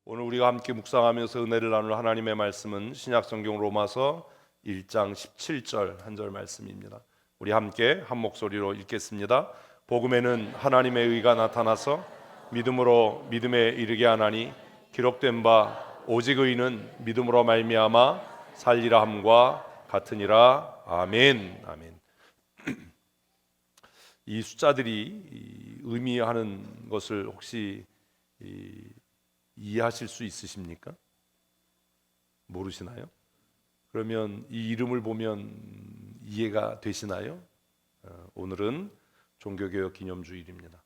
오늘 우리가 함께 묵상하면서 은혜를 나눌 하나님의 말씀은 신약성경 로마서 1장 17절 한 절 말씀입니다. 우리 함께 한 목소리로 읽겠습니다. 복음에는 하나님의 의가 나타나서 믿음으로 믿음에 이르게 하나니 기록된 바 오직 의는 믿음으로 말미암아 살리라 함과 같으니라. 아멘. 아멘. 이 숫자들이 의미하는 것을 혹시 이해하실 수 있으십니까? 모르시나요? 그러면 이 이름을 보면 이해가 되시나요? 오늘은 종교개혁 기념주일입니다.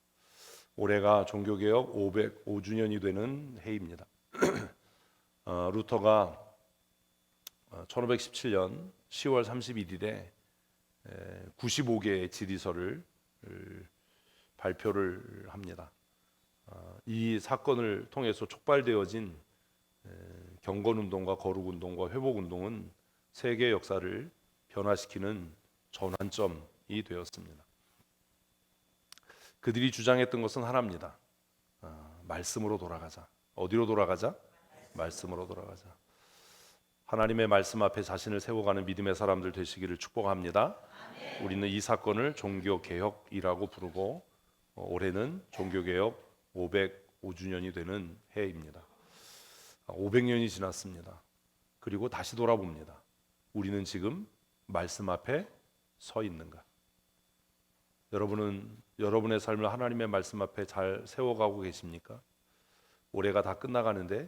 올해가 종교개혁 505주년이 되는 해입니다. 루터가 1517년 10월 31일에 95개의 질의서를 발표를 합니다. 이 사건을 통해서 촉발되어진 경건운동과 거룩운동과 회복운동은 세계 역사를 변화시키는 전환점이 되었습니다. 그들이 주장했던 것은 하나입니다. 말씀으로 돌아가자. 어디로 돌아가자? 말씀으로 돌아가자. 하나님의 말씀 앞에 자신을 세워가는 믿음의 사람들 되시기를 축복합니다. 우리는 이 사건을 종교개혁이라고 부르고 올해는 종교개혁 505주년이 되는 해입니다. 500년이 지났습니다. 그리고 다시 돌아봅니다. 우리는 지금 말씀 앞에 서 있는가? 여러분은 여러분의 삶을 하나님의 말씀 앞에 잘 세워가고 계십니까? 올해가 다 끝나가는데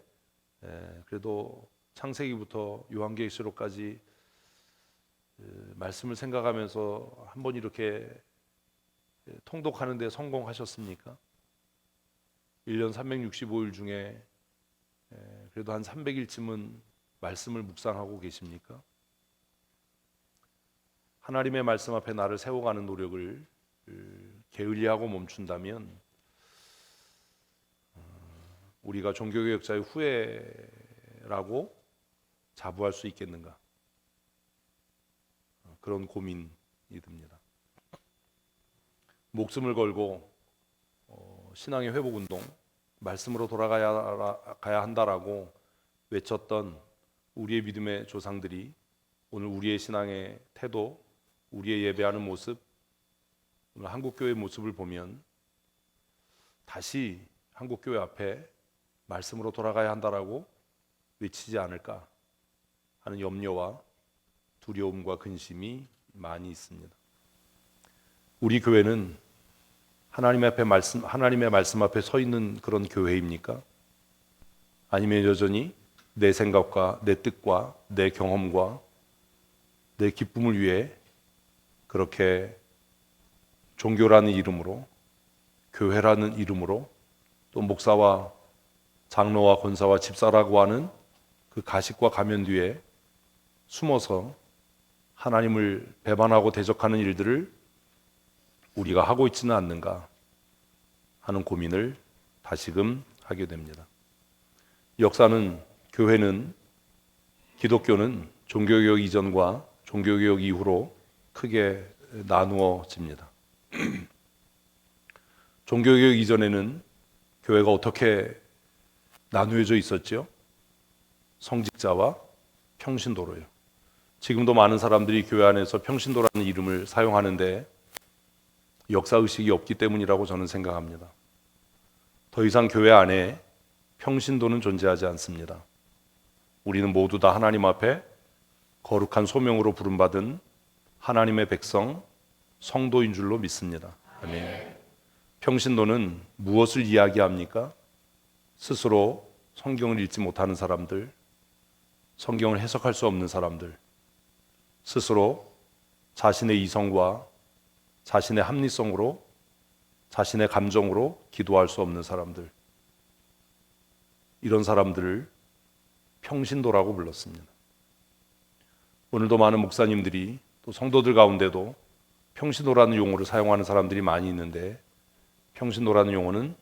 그래도 창세기부터 요한계시록까지 말씀을 생각하면서 한번 이렇게 통독하는 데 성공하셨습니까? 1년 365일 중에 그래도 한 300일쯤은 말씀을 묵상하고 계십니까? 하나님의 말씀 앞에 나를 세워가는 노력을 게을리하고 멈춘다면 우리가 종교개혁자의 후예라고 자부할 수 있겠는가? 그런 고민이 듭니다. 목숨을 걸고 신앙의 회복운동, 말씀으로 돌아가야 한다라고 외쳤던 우리의 믿음의 조상들이 오늘 우리의 신앙의 태도, 우리의 예배하는 모습, 오늘 한국교회의 모습을 보면 다시 한국교회 앞에 말씀으로 돌아가야 한다라고 외치지 않을까 하는 염려와 두려움과 근심이 많이 있습니다. 우리 교회는 하나님의 말씀 앞에 서 있는 그런 교회입니까? 아니면 여전히 내 생각과 내 뜻과 내 경험과 내 기쁨을 위해 그렇게 종교라는 이름으로, 교회라는 이름으로, 또 목사와 장로와 권사와 집사라고 하는 그 가식과 가면 뒤에 숨어서 하나님을 배반하고 대적하는 일들을 우리가 하고 있지는 않는가 하는 고민을 다시금 하게 됩니다. 역사는, 교회는, 기독교는 종교개혁 이전과 종교개혁 이후로 크게 나누어집니다. 종교개혁 이전에는 교회가 어떻게 나누어져 있었죠? 성직자와 평신도로요. 지금도 많은 사람들이 교회 안에서 평신도라는 이름을 사용하는데 역사의식이 없기 때문이라고 저는 생각합니다. 더 이상 교회 안에 평신도는 존재하지 않습니다. 우리는 모두 다 하나님 앞에 거룩한 소명으로 부름받은 하나님의 백성, 성도인 줄로 믿습니다. 아멘. 평신도는 무엇을 이야기합니까? 스스로 성경을 읽지 못하는 사람들, 성경을 해석할 수 없는 사람들, 스스로 자신의 이성과 자신의 합리성으로, 자신의 감정으로 기도할 수 없는 사람들, 이런 사람들을 평신도라고 불렀습니다. 오늘도 많은 목사님들이 또 성도들 가운데도 평신도라는 용어를 사용하는 사람들이 많이 있는데 평신도라는 용어는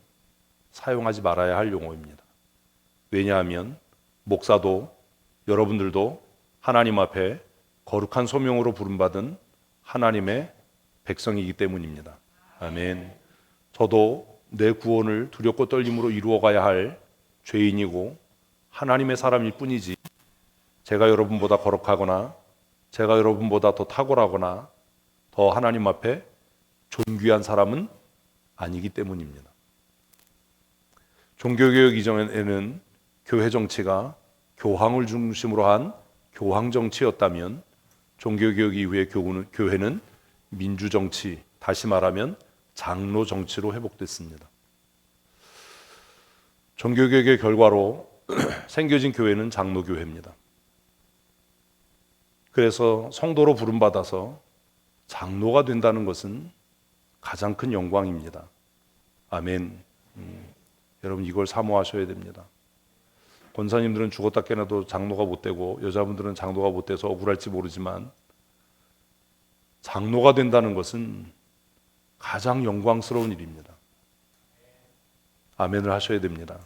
사용하지 말아야 할 용어입니다. 왜냐하면 목사도 여러분들도 하나님 앞에 거룩한 소명으로 부름받은 하나님의 백성이기 때문입니다. 아멘. 저도 내 구원을 두렵고 떨림으로 이루어가야 할 죄인이고 하나님의 사람일 뿐이지 제가 여러분보다 거룩하거나 제가 여러분보다 더 탁월하거나 더 하나님 앞에 존귀한 사람은 아니기 때문입니다. 종교개혁 이전에는 교회 정치가 교황을 중심으로 한 교황 정치였다면 종교개혁 이후에 교회는 민주정치, 다시 말하면 장로 정치로 회복됐습니다. 종교개혁의 결과로 생겨진 교회는 장로교회입니다. 그래서 성도로 부름받아서 장로가 된다는 것은 가장 큰 영광입니다. 아멘. 여러분 이걸 사모하셔야 됩니다. 권사님들은 죽었다 깨나도 장로가 못 되고 여자분들은 장로가 못 돼서 억울할지 모르지만 장로가 된다는 것은 가장 영광스러운 일입니다. 아멘을 하셔야 됩니다.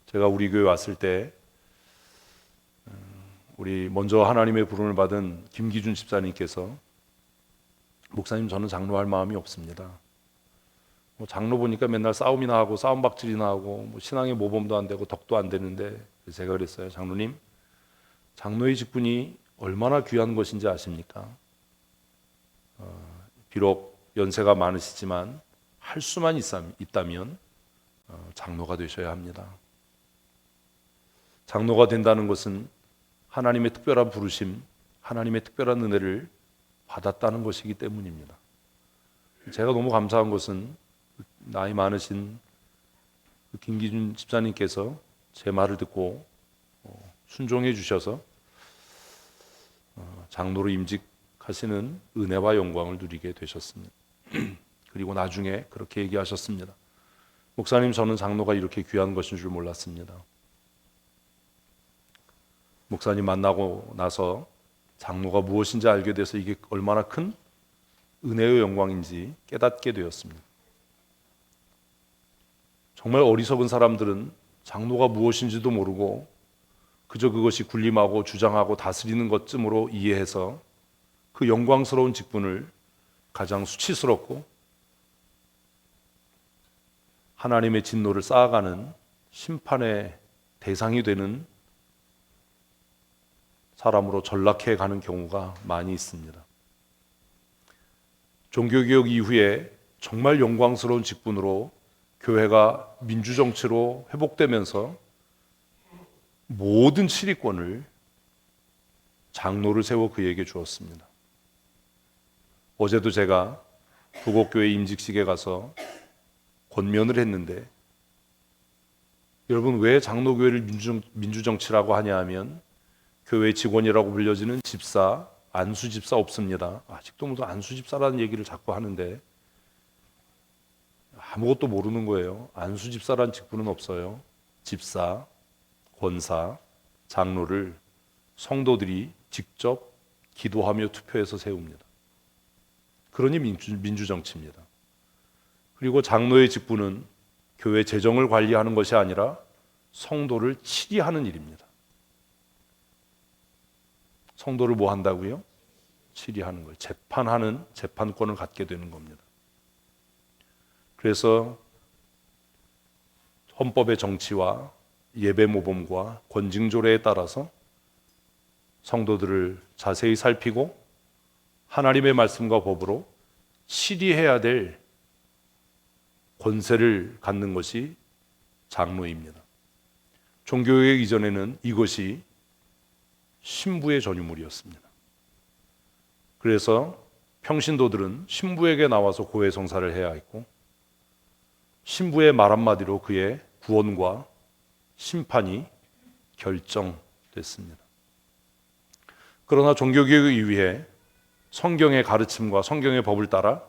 제가 우리 교회 왔을 때 우리 먼저 하나님의 부름을 받은 김기준 집사님께서 목사님 저는 장로할 마음이 없습니다. 장로 보니까 맨날 싸움이나 하고 싸움박질이나 하고 신앙의 모범도 안 되고 덕도 안 되는데 제가 그랬어요. 장로님, 장로의 직분이 얼마나 귀한 것인지 아십니까? 비록 연세가 많으시지만 할 수만 있다면 장로가 되셔야 합니다. 장로가 된다는 것은 하나님의 특별한 부르심, 하나님의 특별한 은혜를 받았다는 것이기 때문입니다. 제가 너무 감사한 것은 나이 많으신 김기준 집사님께서 제 말을 듣고 순종해 주셔서 장로로 임직하시는 은혜와 영광을 누리게 되셨습니다. 그리고 나중에 그렇게 얘기하셨습니다. 목사님, 저는 장로가 이렇게 귀한 것인 줄 몰랐습니다. 목사님 만나고 나서 장로가 무엇인지 알게 돼서 이게 얼마나 큰 은혜의 영광인지 깨닫게 되었습니다. 정말 어리석은 사람들은 장로가 무엇인지도 모르고 그저 그것이 군림하고 주장하고 다스리는 것쯤으로 이해해서 그 영광스러운 직분을 가장 수치스럽고 하나님의 진노를 쌓아가는 심판의 대상이 되는 사람으로 전락해 가는 경우가 많이 있습니다. 종교개혁 이후에 정말 영광스러운 직분으로 교회가 민주정치로 회복되면서 모든 치리권을 장로를 세워 그에게 주었습니다. 어제도 제가 부곡교회 임직식에 가서 권면을 했는데 여러분 왜 장로교회를 민주정치라고 하냐 하면 교회 직원이라고 불려지는 집사, 안수집사 없습니다. 아직도 무슨 안수집사라는 얘기를 자꾸 하는데 아무것도 모르는 거예요. 안수집사라는 직분은 없어요. 집사, 권사, 장로를 성도들이 직접 기도하며 투표해서 세웁니다. 그러니 민주정치입니다. 그리고 장로의 직분은 교회 재정을 관리하는 것이 아니라 성도를 치리하는 일입니다. 성도를 뭐 한다고요? 치리하는 거예요. 재판하는 재판권을 갖게 되는 겁니다. 그래서 헌법의 정치와 예배 모범과 권징조례에 따라서 성도들을 자세히 살피고 하나님의 말씀과 법으로 치리해야 될 권세를 갖는 것이 장로입니다. 종교개혁 이전에는 이것이 신부의 전유물이었습니다. 그래서 평신도들은 신부에게 나와서 고해 성사를 해야 했고 신부의 말 한마디로 그의 구원과 심판이 결정됐습니다. 그러나 종교개혁 이후에 성경의 가르침과 성경의 법을 따라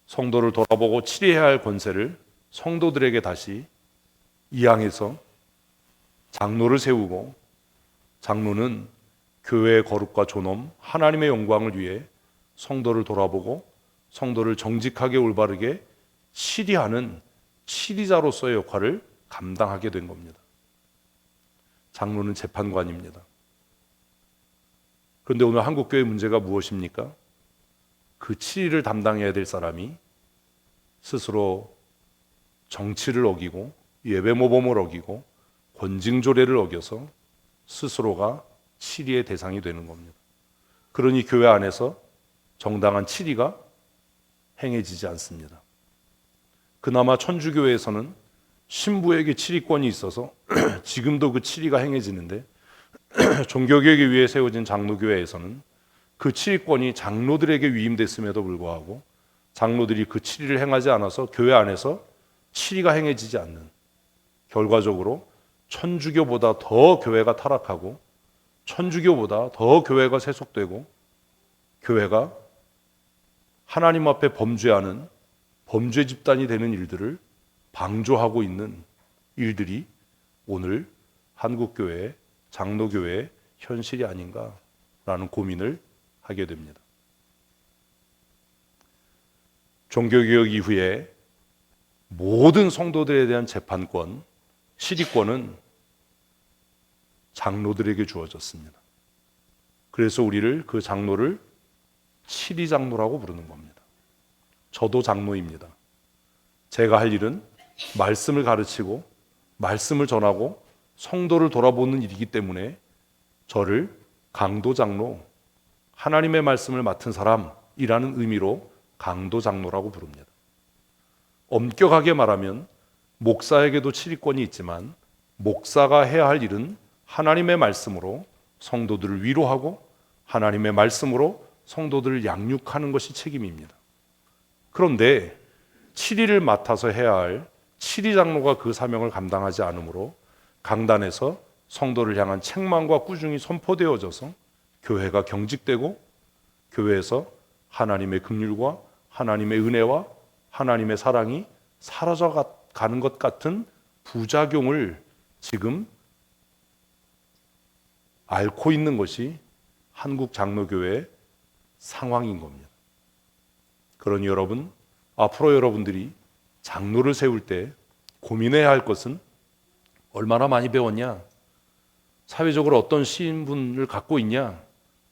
성도를 돌아보고 치리해야 할 권세를 성도들에게 다시 이양해서 장로를 세우고 장로는 교회의 거룩과 존엄, 하나님의 영광을 위해 성도를 돌아보고 성도를 정직하게 올바르게 치리하는 치리자로서의 역할을 감당하게 된 겁니다. 장로는 재판관입니다. 그런데 오늘 한국교회 문제가 무엇입니까? 그 치리를 담당해야 될 사람이 스스로 정치를 어기고 예배 모범을 어기고 권징조례를 어겨서 스스로가 치리의 대상이 되는 겁니다. 그러니 교회 안에서 정당한 치리가 행해지지 않습니다. 그나마 천주교회에서는 신부에게 치리권이 있어서 지금도 그 치리가 행해지는데 종교개혁에 위해 세워진 장로교회에서는 그 치리권이 장로들에게 위임됐음에도 불구하고 장로들이 그 치리를 행하지 않아서 교회 안에서 치리가 행해지지 않는, 결과적으로 천주교보다 더 교회가 타락하고 천주교보다 더 교회가 세속되고 교회가 하나님 앞에 범죄하는 범죄 집단이 되는 일들을 방조하고 있는 일들이 오늘 한국교회의 장로교회의 현실이 아닌가라는 고민을 하게 됩니다. 종교개혁 이후에 모든 성도들에 대한 재판권, 시리권은 장로들에게 주어졌습니다. 그래서 우리를 그 장로를 치리장로라고 부르는 겁니다. 저도 장로입니다. 제가 할 일은 말씀을 가르치고 말씀을 전하고 성도를 돌아보는 일이기 때문에 저를 강도장로, 하나님의 말씀을 맡은 사람이라는 의미로 강도장로라고 부릅니다. 엄격하게 말하면 목사에게도 치리권이 있지만 목사가 해야 할 일은 하나님의 말씀으로 성도들을 위로하고 하나님의 말씀으로 성도들을 양육하는 것이 책임입니다. 그런데 치리를 맡아서 해야 할 치리장로가 그 사명을 감당하지 않으므로 강단에서 성도를 향한 책망과 꾸중이 선포되어져서 교회가 경직되고 교회에서 하나님의 긍휼과 하나님의 은혜와 하나님의 사랑이 사라져가는 것 같은 부작용을 지금 앓고 있는 것이 한국 장로교회의 상황인 겁니다. 그러니 여러분, 앞으로 여러분들이 장로를 세울 때 고민해야 할 것은 얼마나 많이 배웠냐, 사회적으로 어떤 신분을 갖고 있냐,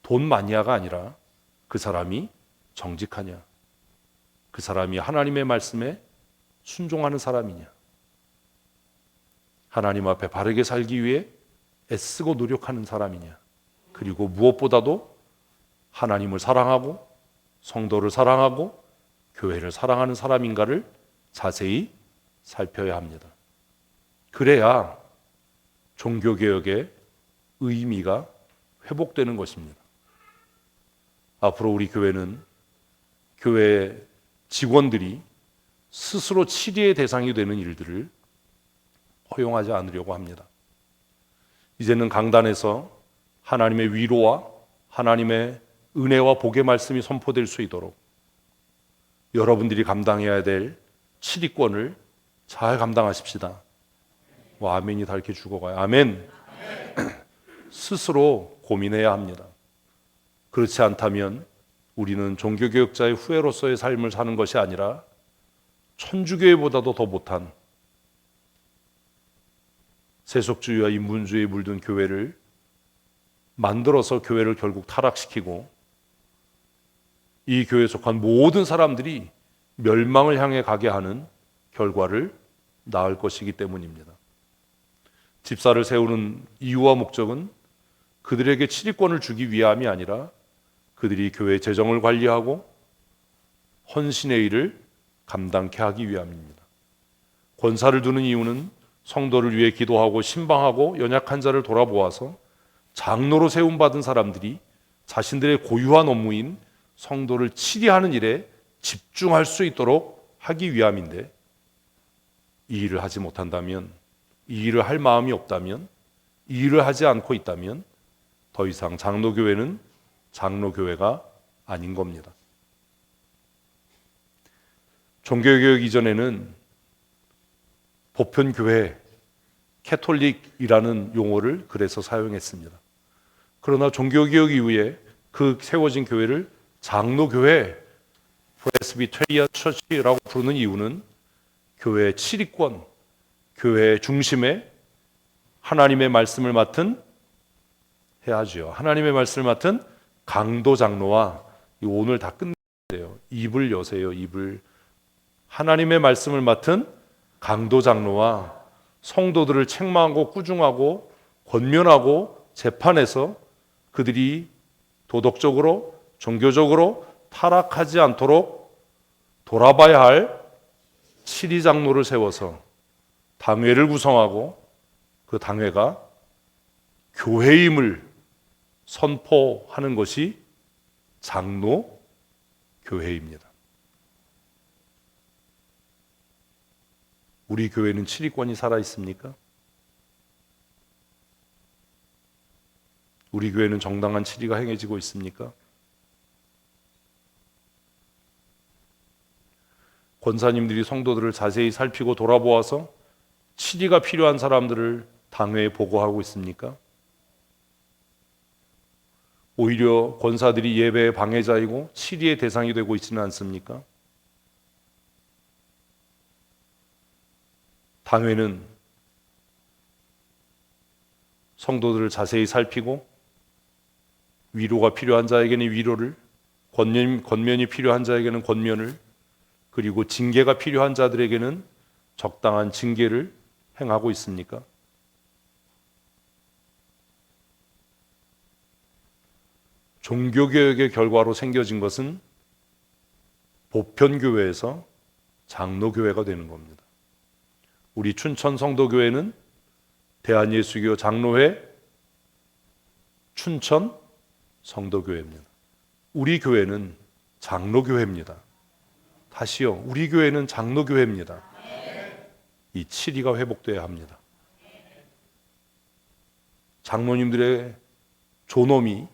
돈 많냐가 아니라 그 사람이 정직하냐, 그 사람이 하나님의 말씀에 순종하는 사람이냐, 하나님 앞에 바르게 살기 위해 애쓰고 노력하는 사람이냐, 그리고 무엇보다도 하나님을 사랑하고 성도를 사랑하고 교회를 사랑하는 사람인가를 자세히 살펴야 합니다. 그래야 종교개혁의 의미가 회복되는 것입니다. 앞으로 우리 교회는 교회 직원들이 스스로 치리의 대상이 되는 일들을 허용하지 않으려고 합니다. 이제는 강단에서 하나님의 위로와 하나님의 은혜와 복의 말씀이 선포될 수 있도록 여러분들이 감당해야 될 치리권을 잘 감당하십시다. 아멘이 다 이렇게 죽어가요. 아멘. 스스로 고민해야 합니다. 그렇지 않다면 우리는 종교개혁자의 후예로서의 삶을 사는 것이 아니라 천주교회보다도 더 못한 세속주의와 인본주의에 물든 교회를 만들어서 교회를 결국 타락시키고 이 교회에 속한 모든 사람들이 멸망을 향해 가게 하는 결과를 낳을 것이기 때문입니다. 집사를 세우는 이유와 목적은 그들에게 치리권을 주기 위함이 아니라 그들이 교회 재정을 관리하고 헌신의 일을 감당케 하기 위함입니다. 권사를 두는 이유는 성도를 위해 기도하고 신방하고 연약한 자를 돌아보아서 장로로 세움받은 사람들이 자신들의 고유한 업무인 성도를 치리하는 일에 집중할 수 있도록 하기 위함인데, 이 일을 하지 못한다면, 이 일을 할 마음이 없다면, 이 일을 하지 않고 있다면 더 이상 장로교회는 장로교회가 아닌 겁니다. 종교개혁 이전에는 보편교회, 캐톨릭이라는 용어를 그래서 사용했습니다. 그러나 종교개혁 이후에 그 세워진 교회를 장로교회, 프레스비테리안 처치라고 부르는 이유는 교회의 치리권, 교회의 중심에 하나님의 말씀을 맡은, 해야죠, 하나님의 말씀을 맡은 강도 장로와, 오늘 다 끝내야 돼요. 입을 여세요. 입을. 하나님의 말씀을 맡은 강도 장로와 성도들을 책망하고 꾸중하고 권면하고 재판해서 그들이 도덕적으로 종교적으로 타락하지 않도록 돌아봐야 할 치리장로를 세워서 당회를 구성하고 그 당회가 교회임을 선포하는 것이 장로 교회입니다. 우리 교회는 치리권이 살아 있습니까? 우리 교회는 정당한 치리가 행해지고 있습니까? 권사님들이 성도들을 자세히 살피고 돌아보아서 치리가 필요한 사람들을 당회에 보고하고 있습니까? 오히려 권사들이 예배의 방해자이고 치리의 대상이 되고 있지는 않습니까? 당회는 성도들을 자세히 살피고 위로가 필요한 자에게는 위로를, 권면이 필요한 자에게는 권면을, 그리고 징계가 필요한 자들에게는 적당한 징계를 행하고 있습니까? 종교개혁의 결과로 생겨진 것은 보편교회에서 장로교회가 되는 겁니다. 우리 춘천 성도교회는 대한예수교 장로회 춘천 성도교회입니다. 우리 교회는 장로교회입니다. 다시요, 우리 교회는 장로교회입니다. 이 치리가 회복돼야 합니다. 장로님들의 존엄이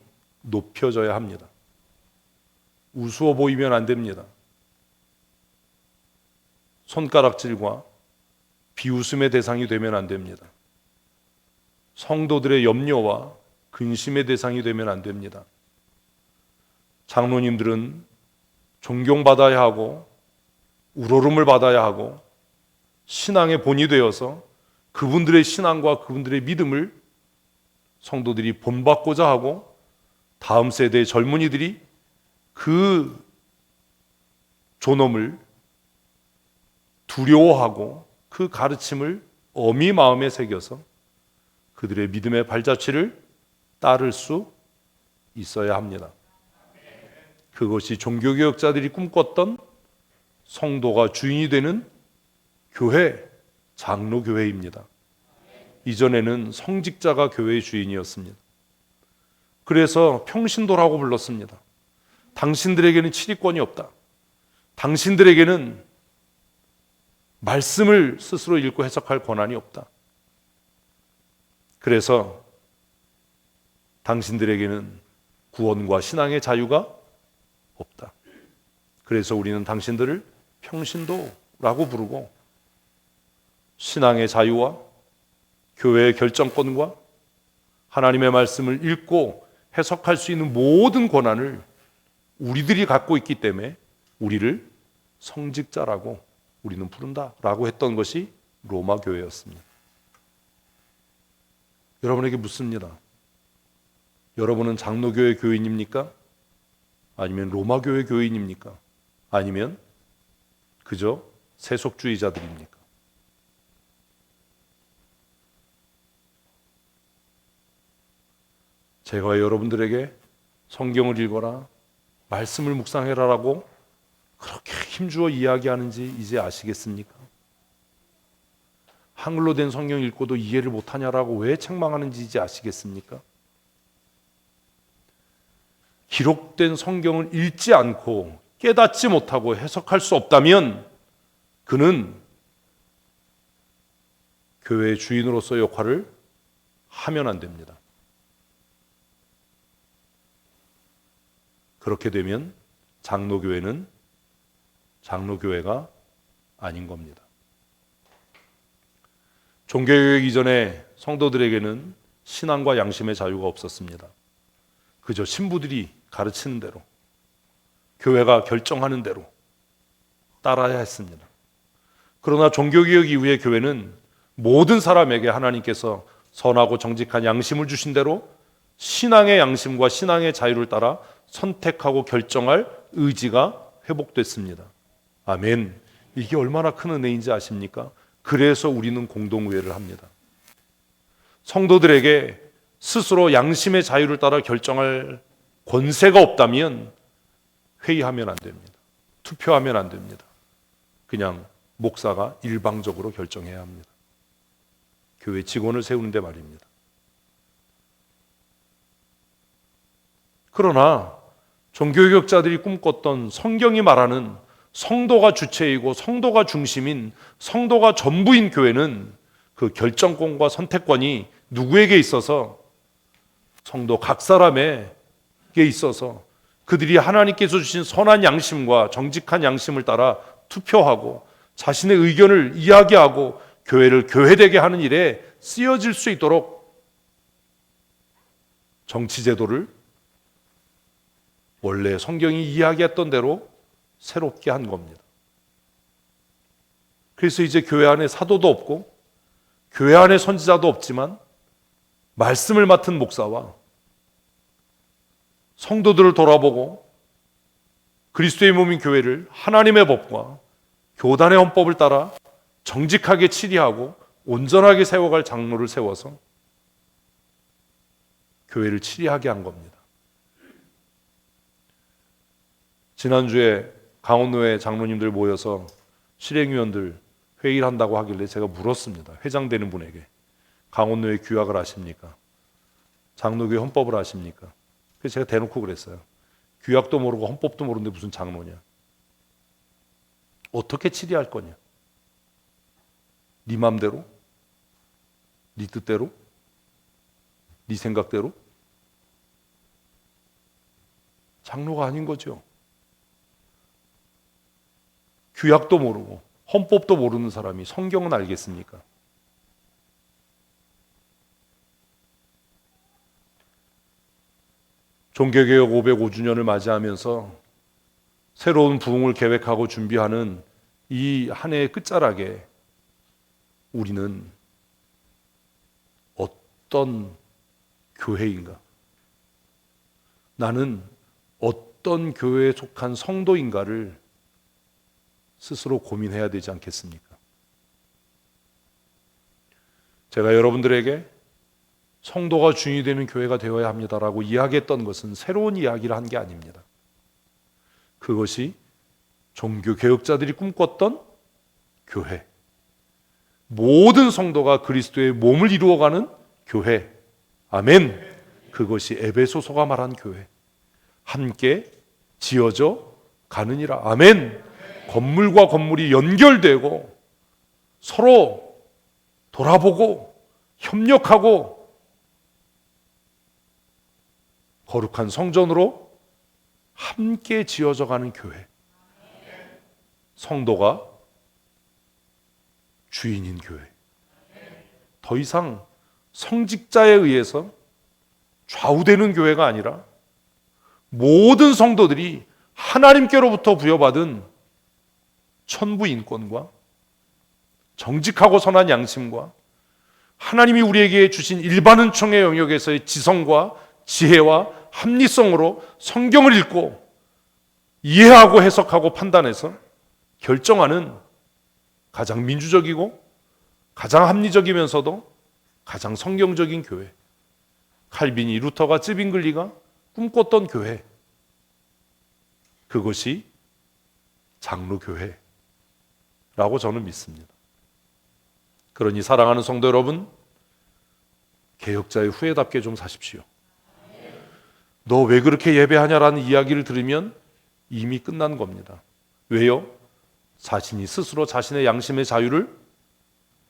높여져야 합니다. 우스워 보이면 안 됩니다. 손가락질과 비웃음의 대상이 되면 안 됩니다. 성도들의 염려와 근심의 대상이 되면 안 됩니다. 장로님들은 존경받아야 하고 우러름을 받아야 하고 신앙의 본이 되어서 그분들의 신앙과 그분들의 믿음을 성도들이 본받고자 하고 다음 세대의 젊은이들이 그 존엄을 두려워하고 그 가르침을 엄히 마음에 새겨서 그들의 믿음의 발자취를 따를 수 있어야 합니다. 그것이 종교개혁자들이 꿈꿨던 성도가 주인이 되는 교회, 장로교회입니다. 이전에는 성직자가 교회의 주인이었습니다. 그래서 평신도라고 불렀습니다. 당신들에게는 치리권이 없다. 당신들에게는 말씀을 스스로 읽고 해석할 권한이 없다. 그래서 당신들에게는 구원과 신앙의 자유가 없다. 그래서 우리는 당신들을 평신도라고 부르고 신앙의 자유와 교회의 결정권과 하나님의 말씀을 읽고 해석할 수 있는 모든 권한을 우리들이 갖고 있기 때문에 우리를 성직자라고 우리는 부른다라고 했던 것이 로마 교회였습니다. 여러분에게 묻습니다. 여러분은 장로교회 교인입니까? 아니면 로마교회 교인입니까? 아니면 그저 세속주의자들입니까? 제가 여러분들에게 성경을 읽어라, 말씀을 묵상해라라고 그렇게 힘주어 이야기하는지 이제 아시겠습니까? 한글로 된 성경 읽고도 이해를 못하냐라고 왜 책망하는지 이제 아시겠습니까? 기록된 성경을 읽지 않고 깨닫지 못하고 해석할 수 없다면 그는 교회의 주인으로서의 역할을 하면 안 됩니다. 그렇게 되면 장로교회는 장로교회가 아닌 겁니다. 종교개혁 이전에 성도들에게는 신앙과 양심의 자유가 없었습니다. 그저 신부들이 가르치는 대로, 교회가 결정하는 대로 따라야 했습니다. 그러나 종교개혁 이후의 교회는 모든 사람에게 하나님께서 선하고 정직한 양심을 주신 대로 신앙의 양심과 신앙의 자유를 따라 선택하고 결정할 의지가 회복됐습니다. 아멘. 이게 얼마나 큰 은혜인지 아십니까? 그래서 우리는 공동의회를 합니다. 성도들에게 스스로 양심의 자유를 따라 결정할 권세가 없다면 회의하면 안 됩니다. 투표하면 안 됩니다. 그냥 목사가 일방적으로 결정해야 합니다. 교회 직원을 세우는데 말입니다. 그러나 종교개혁자들이 꿈꿨던 성경이 말하는 성도가 주체이고 성도가 중심인 성도가 전부인 교회는 그 결정권과 선택권이 누구에게 있어서 성도 각 사람에게 있어서 그들이 하나님께서 주신 선한 양심과 정직한 양심을 따라 투표하고 자신의 의견을 이야기하고 교회를 교회되게 하는 일에 쓰여질 수 있도록 정치제도를 원래 성경이 이야기했던 대로 새롭게 한 겁니다. 그래서 이제 교회 안에 사도도 없고 교회 안에 선지자도 없지만 말씀을 맡은 목사와 성도들을 돌아보고 그리스도의 몸인 교회를 하나님의 법과 교단의 헌법을 따라 정직하게 치리하고 온전하게 세워갈 장로를 세워서 교회를 치리하게 한 겁니다. 지난주에 강원노회 장로님들 모여서 실행위원들 회의를 한다고 하길래 제가 물었습니다. 회장되는 분에게 강원노회 규약을 아십니까? 장로교회 헌법을 아십니까? 그래서 제가 대놓고 그랬어요. 규약도 모르고 헌법도 모르는데 무슨 장로냐? 어떻게 치리할 거냐? 네 맘대로? 네 뜻대로? 네 생각대로? 장로가 아닌 거죠. 규약도 모르고 헌법도 모르는 사람이 성경은 알겠습니까? 종교개혁 505주년을 맞이하면서 새로운 부흥을 계획하고 준비하는 이 한 해의 끝자락에 우리는 어떤 교회인가? 나는 어떤 교회에 속한 성도인가를 스스로 고민해야 되지 않겠습니까? 제가 여러분들에게 성도가 주인이 되는 교회가 되어야 합니다라고 이야기했던 것은 새로운 이야기를 한 게 아닙니다. 그것이 종교개혁자들이 꿈꿨던 교회, 모든 성도가 그리스도의 몸을 이루어가는 교회, 아멘. 그것이 에베소서가 말한 교회, 함께 지어져 가느니라, 아멘. 건물과 건물이 연결되고 서로 돌아보고 협력하고 거룩한 성전으로 함께 지어져 가는 교회, 성도가 주인인 교회, 더 이상 성직자에 의해서 좌우되는 교회가 아니라 모든 성도들이 하나님께로부터 부여받은 천부 인권과 정직하고 선한 양심과 하나님이 우리에게 주신 일반 은총의 영역에서의 지성과 지혜와 합리성으로 성경을 읽고 이해하고 해석하고 판단해서 결정하는 가장 민주적이고 가장 합리적이면서도 가장 성경적인 교회, 칼빈이, 루터가, 쯔빙글리가 꿈꿨던 교회, 그것이 장로교회라고 저는 믿습니다. 그러니 사랑하는 성도 여러분, 개혁자의 후예답게 좀 사십시오. 너 왜 그렇게 예배하냐라는 이야기를 들으면 이미 끝난 겁니다. 왜요? 자신이 스스로 자신의 양심의 자유를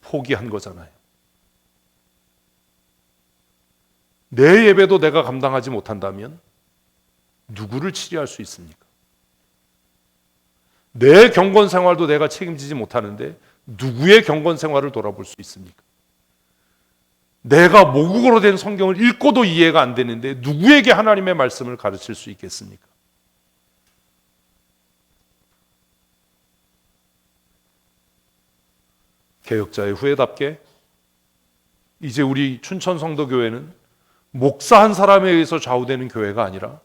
포기한 거잖아요. 내 예배도 내가 감당하지 못한다면 누구를 치리할 수 있습니까? 내 경건 생활도 내가 책임지지 못하는데 누구의 경건 생활을 돌아볼 수 있습니까? 내가 모국어로 된 성경을 읽고도 이해가 안 되는데 누구에게 하나님의 말씀을 가르칠 수 있겠습니까? 개혁자의 후예답게 이제 우리 춘천성도교회는 목사 한 사람에 의해서 좌우되는 교회가 아니라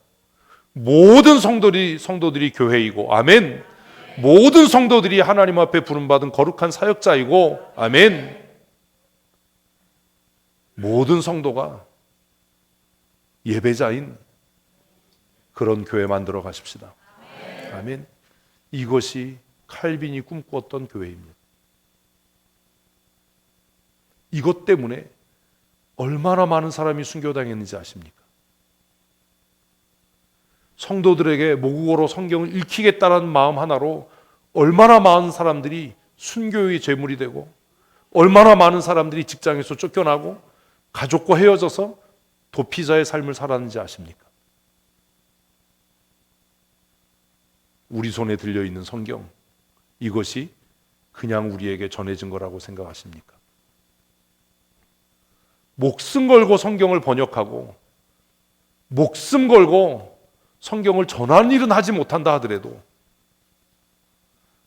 모든 성도들이 교회이고, 아멘. 모든 성도들이 하나님 앞에 부름받은 거룩한 사역자이고, 아멘. 모든 성도가 예배자인 그런 교회 만들어 가십시다. 아멘. 이것이 칼빈이 꿈꾸었던 교회입니다. 이것 때문에 얼마나 많은 사람이 순교당했는지 아십니까? 성도들에게 모국어로 성경을 읽히겠다는 마음 하나로 얼마나 많은 사람들이 순교의 제물이 되고, 얼마나 많은 사람들이 직장에서 쫓겨나고 가족과 헤어져서 도피자의 삶을 살았는지 아십니까? 우리 손에 들려있는 성경, 이것이 그냥 우리에게 전해진 거라고 생각하십니까? 목숨 걸고 성경을 번역하고 목숨 걸고 성경을 전하는 일은 하지 못한다 하더라도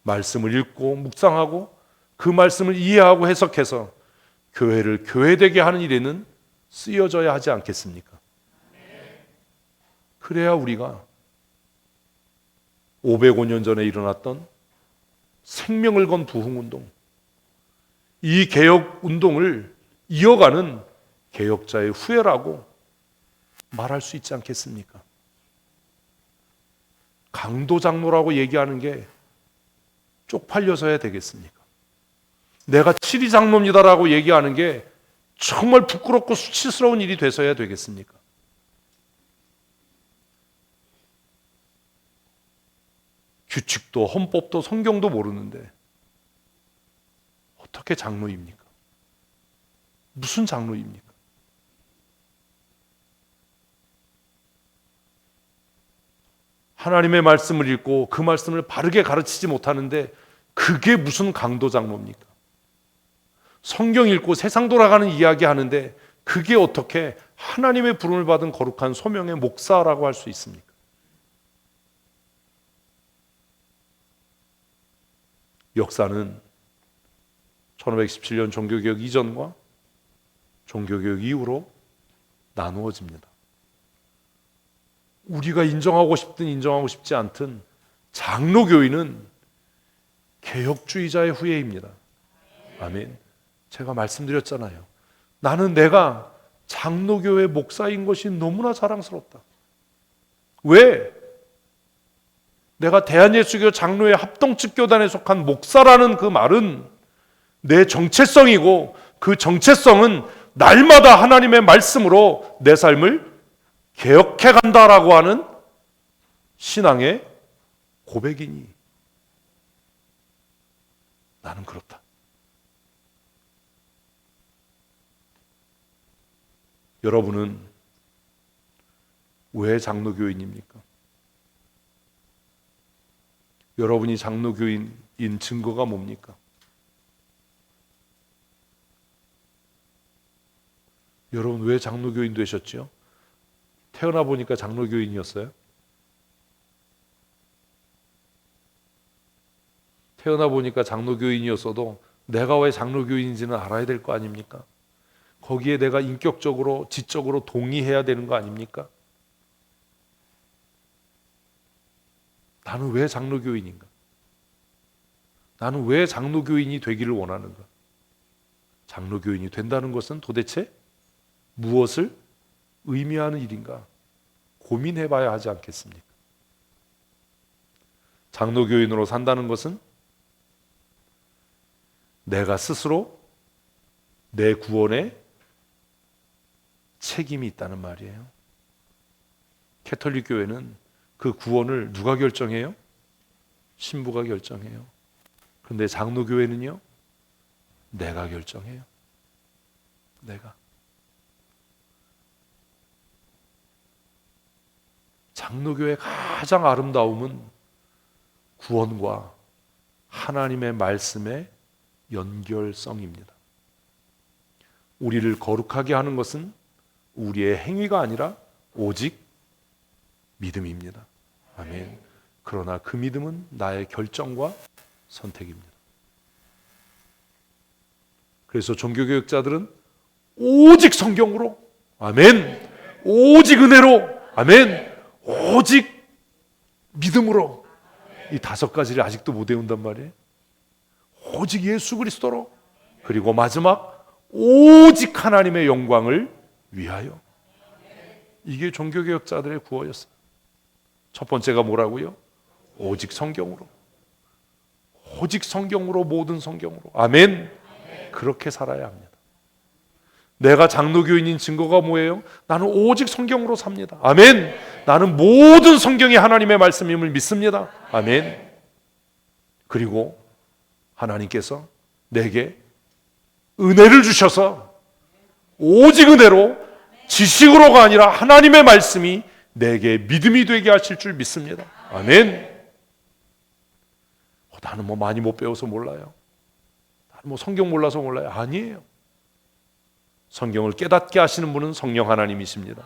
말씀을 읽고 묵상하고 그 말씀을 이해하고 해석해서 교회를 교회되게 하는 일에는 쓰여져야 하지 않겠습니까? 그래야 우리가 505년 전에 일어났던 생명을 건 부흥운동, 이 개혁운동을 이어가는 개혁자의 후예라고 말할 수 있지 않겠습니까? 강도 장로라고 얘기하는 게 쪽팔려서야 되겠습니까? 내가 칠이 장로입니다라고 얘기하는 게 정말 부끄럽고 수치스러운 일이 돼서야 되겠습니까? 규칙도 헌법도 성경도 모르는데 어떻게 장로입니까? 무슨 장로입니까? 하나님의 말씀을 읽고 그 말씀을 바르게 가르치지 못하는데 그게 무슨 강도 장로입니까? 성경 읽고 세상 돌아가는 이야기 하는데 그게 어떻게 하나님의 부름을 받은 거룩한 소명의 목사라고 할 수 있습니까? 역사는 1517년 종교개혁 이전과 종교개혁 이후로 나누어집니다. 우리가 인정하고 싶든 인정하고 싶지 않든 장로교인은 개혁주의자의 후예입니다. 아멘. 제가 말씀드렸잖아요. 나는 내가 장로교회 목사인 것이 너무나 자랑스럽다. 왜? 내가 대한예수교 장로회 합동측교단에 속한 목사라는 그 말은 내 정체성이고 그 정체성은 날마다 하나님의 말씀으로 내 삶을 개혁해 간다라고 하는 신앙의 고백이니 나는 그렇다. 여러분은 왜 장로교인입니까? 여러분이 장로교인인 증거가 뭡니까? 여러분 왜 장로교인 되셨죠? 태어나 보니까 장로교인이었어요? 태어나 보니까 장로교인이었어도 내가 왜 장로교인인지는 알아야 될 거 아닙니까? 거기에 내가 인격적으로, 지적으로 동의해야 되는 거 아닙니까? 나는 왜 장로교인인가? 나는 왜 장로교인이 되기를 원하는가? 장로교인이 된다는 것은 도대체 무엇을 의미하는 일인가? 고민해 봐야 하지 않겠습니까? 장로교인으로 산다는 것은 내가 스스로 내 구원에 책임이 있다는 말이에요. 캐톨릭 교회는 그 구원을 누가 결정해요? 신부가 결정해요. 그런데 장로교회는요? 내가 결정해요. 내가. 장로교회의 가장 아름다움은 구원과 하나님의 말씀의 연결성입니다. 우리를 거룩하게 하는 것은 우리의 행위가 아니라 오직 믿음입니다. 아멘. 그러나 그 믿음은 나의 결정과 선택입니다. 그래서 종교개혁자들은 오직 성경으로, 아멘, 오직 은혜로, 아멘, 오직 믿음으로 이 5가지를 아직도 못 외운단 말이에요. 오직 예수 그리스도로, 그리고 마지막 오직 하나님의 영광을 위하여. 이게 종교개혁자들의 구호였어요. 첫 번째가 뭐라고요? 오직 성경으로. 오직 성경으로, 모든 성경으로. 아멘. 그렇게 살아야 합니다. 내가 장로교인인 증거가 뭐예요? 나는 오직 성경으로 삽니다. 아멘. 나는 모든 성경이 하나님의 말씀임을 믿습니다. 아멘. 그리고 하나님께서 내게 은혜를 주셔서 오직 은혜로, 지식으로가 아니라 하나님의 말씀이 내게 믿음이 되게 하실 줄 믿습니다. 아멘. 나는 뭐 많이 못 배워서 몰라요. 나는 뭐 성경 몰라서 몰라요. 아니에요. 성경을 깨닫게 하시는 분은 성령 하나님이십니다.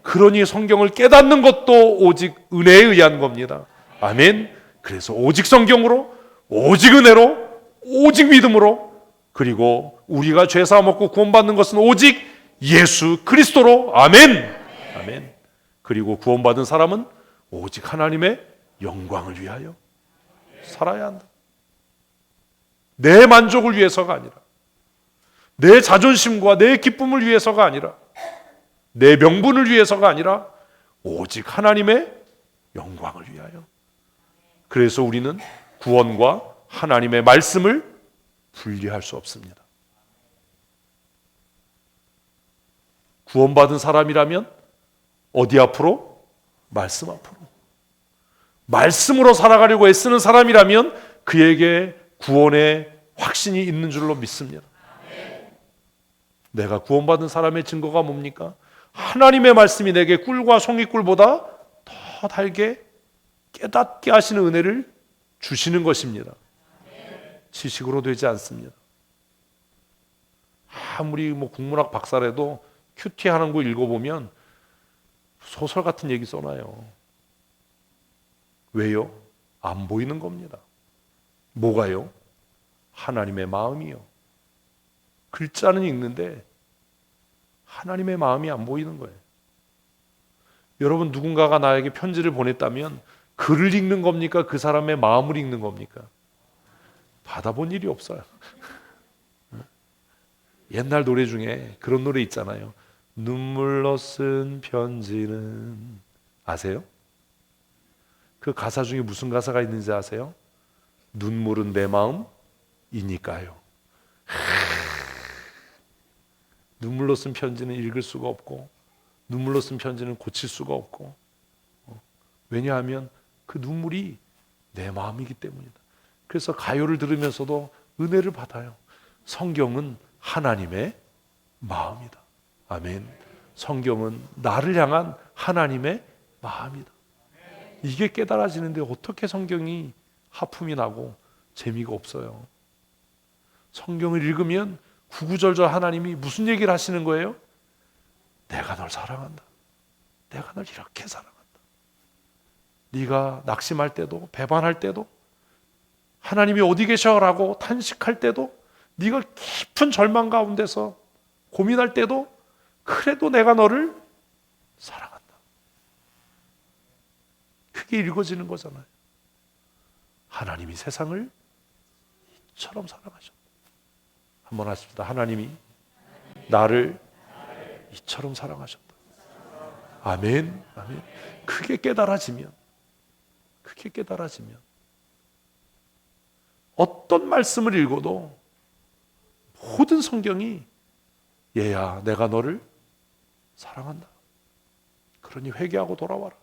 그러니 성경을 깨닫는 것도 오직 은혜에 의한 겁니다. 아멘. 그래서 오직 성경으로, 오직 은혜로, 오직 믿음으로, 그리고 우리가 죄 사함 얻고 구원받는 것은 오직 예수 그리스도로. 아멘. 아멘. 그리고 구원받은 사람은 오직 하나님의 영광을 위하여 살아야 한다. 내 만족을 위해서가 아니라, 내 자존심과 내 기쁨을 위해서가 아니라, 내 명분을 위해서가 아니라 오직 하나님의 영광을 위하여. 그래서 우리는 구원과 하나님의 말씀을 분리할 수 없습니다. 구원받은 사람이라면 어디 앞으로? 말씀 앞으로. 말씀으로 살아가려고 애쓰는 사람이라면 그에게 구원의 확신이 있는 줄로 믿습니다. 내가 구원받은 사람의 증거가 뭡니까? 하나님의 말씀이 내게 꿀과 송이꿀보다 더 달게 깨닫게 하시는 은혜를 주시는 것입니다. 지식으로 되지 않습니다. 아무리 국문학 박사라도 큐티하는 거 읽어보면 소설 같은 얘기 써놔요. 왜요? 안 보이는 겁니다. 뭐가요? 하나님의 마음이요. 글자는 읽는데 하나님의 마음이 안 보이는 거예요. 여러분, 누군가가 나에게 편지를 보냈다면 글을 읽는 겁니까? 그 사람의 마음을 읽는 겁니까? 받아본 일이 없어요. 옛날 노래 중에 그런 노래 있잖아요. 눈물로 쓴 편지는, 아세요? 그 가사 중에 무슨 가사가 있는지 아세요? 눈물은 내 마음이니까요. 눈물로 쓴 편지는 읽을 수가 없고, 눈물로 쓴 편지는 고칠 수가 없고, 왜냐하면 그 눈물이 내 마음이기 때문이다. 그래서 가요를 들으면서도 은혜를 받아요. 성경은 하나님의 마음이다. 아멘. 성경은 나를 향한 하나님의 마음이다. 이게 깨달아지는데 어떻게 성경이 하품이 나고 재미가 없어요? 성경을 읽으면 구구절절 하나님이 무슨 얘기를 하시는 거예요? 내가 널 사랑한다. 내가 널 이렇게 사랑한다. 네가 낙심할 때도, 배반할 때도, 하나님이 어디 계셔라고 탄식할 때도, 네가 깊은 절망 가운데서 고민할 때도, 그래도 내가 너를 사랑한다. 그게 읽어지는 거잖아요. 하나님이 세상을 이처럼 사랑하셨다. 한번 하십시다. 하나님이 나를 이처럼 사랑하셨다. 아멘. 아멘. 그게 깨달아지면 어떤 말씀을 읽어도 모든 성경이 얘야, 내가 너를 사랑한다. 그러니 회개하고 돌아와라.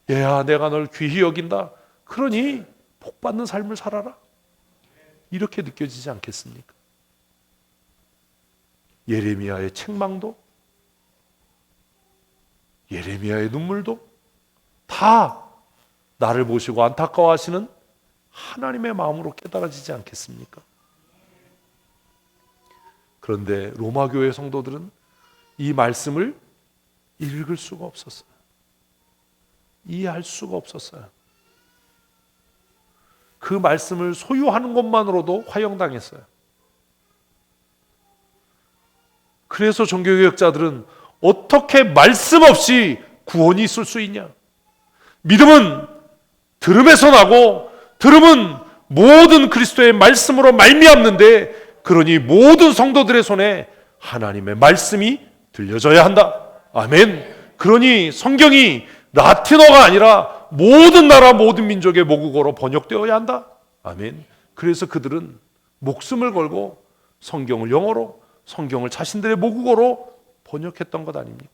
얘야, 내가 널 귀히 여긴다. 그러니 복받는 삶을 살아라. 이렇게 느껴지지 않겠습니까? 예레미야의 책망도, 예레미야의 눈물도 다 나를 보시고 안타까워하시는 하나님의 마음으로 깨달아지지 않겠습니까? 그런데 로마 교회 성도들은 이 말씀을 읽을 수가 없었어요. 이해할 수가 없었어요. 그 말씀을 소유하는 것만으로도 화형당했어요. 그래서 종교개혁자들은 어떻게 말씀 없이 구원이 있을 수 있냐? 믿음은 들음에서 나고 들음은 모든 그리스도의 말씀으로 말미암는데, 그러니 모든 성도들의 손에 하나님의 말씀이 들려져야 한다. 아멘. 그러니 성경이 라틴어가 아니라 모든 나라 모든 민족의 모국어로 번역되어야 한다. 아멘. 그래서 그들은 목숨을 걸고 성경을 영어로, 성경을 자신들의 모국어로 번역했던 것 아닙니까?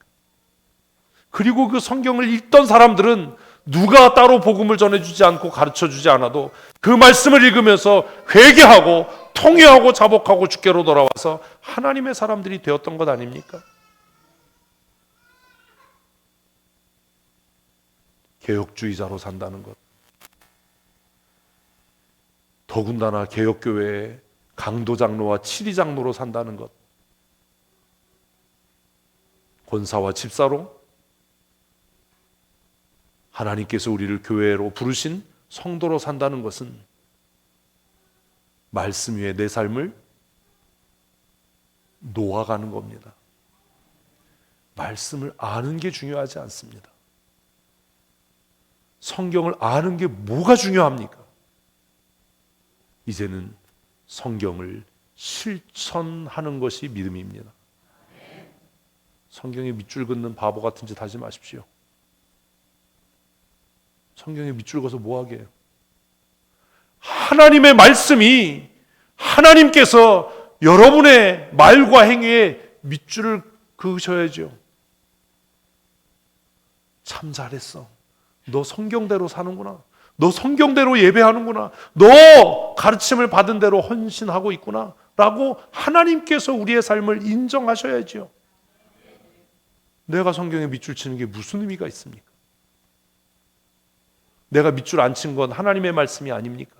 그리고 그 성경을 읽던 사람들은 누가 따로 복음을 전해주지 않고 가르쳐주지 않아도 그 말씀을 읽으면서 회개하고 통회하고 자복하고 주께로 돌아와서 하나님의 사람들이 되었던 것 아닙니까? 개혁주의자로 산다는 것, 더군다나 개혁교회의 강도장로와 치리장로로 산다는 것, 권사와 집사로 하나님께서 우리를 교회로 부르신 성도로 산다는 것은 말씀 위에 내 삶을 놓아가는 겁니다. 말씀을 아는 게 중요하지 않습니다. 성경을 아는 게 뭐가 중요합니까? 이제는 성경을 실천하는 것이 믿음입니다. 성경에 밑줄 긋는 바보 같은 짓 하지 마십시오. 성경에 밑줄 그어서 뭐 하게 해요? 하나님의 말씀이, 하나님께서 여러분의 말과 행위에 밑줄을 그으셔야죠. 참 잘했어. 너 성경대로 사는구나. 너 성경대로 예배하는구나. 너 가르침을 받은 대로 헌신하고 있구나. 라고 하나님께서 우리의 삶을 인정하셔야죠. 내가 성경에 밑줄 치는 게 무슨 의미가 있습니까? 내가 밑줄 안 친 건 하나님의 말씀이 아닙니까?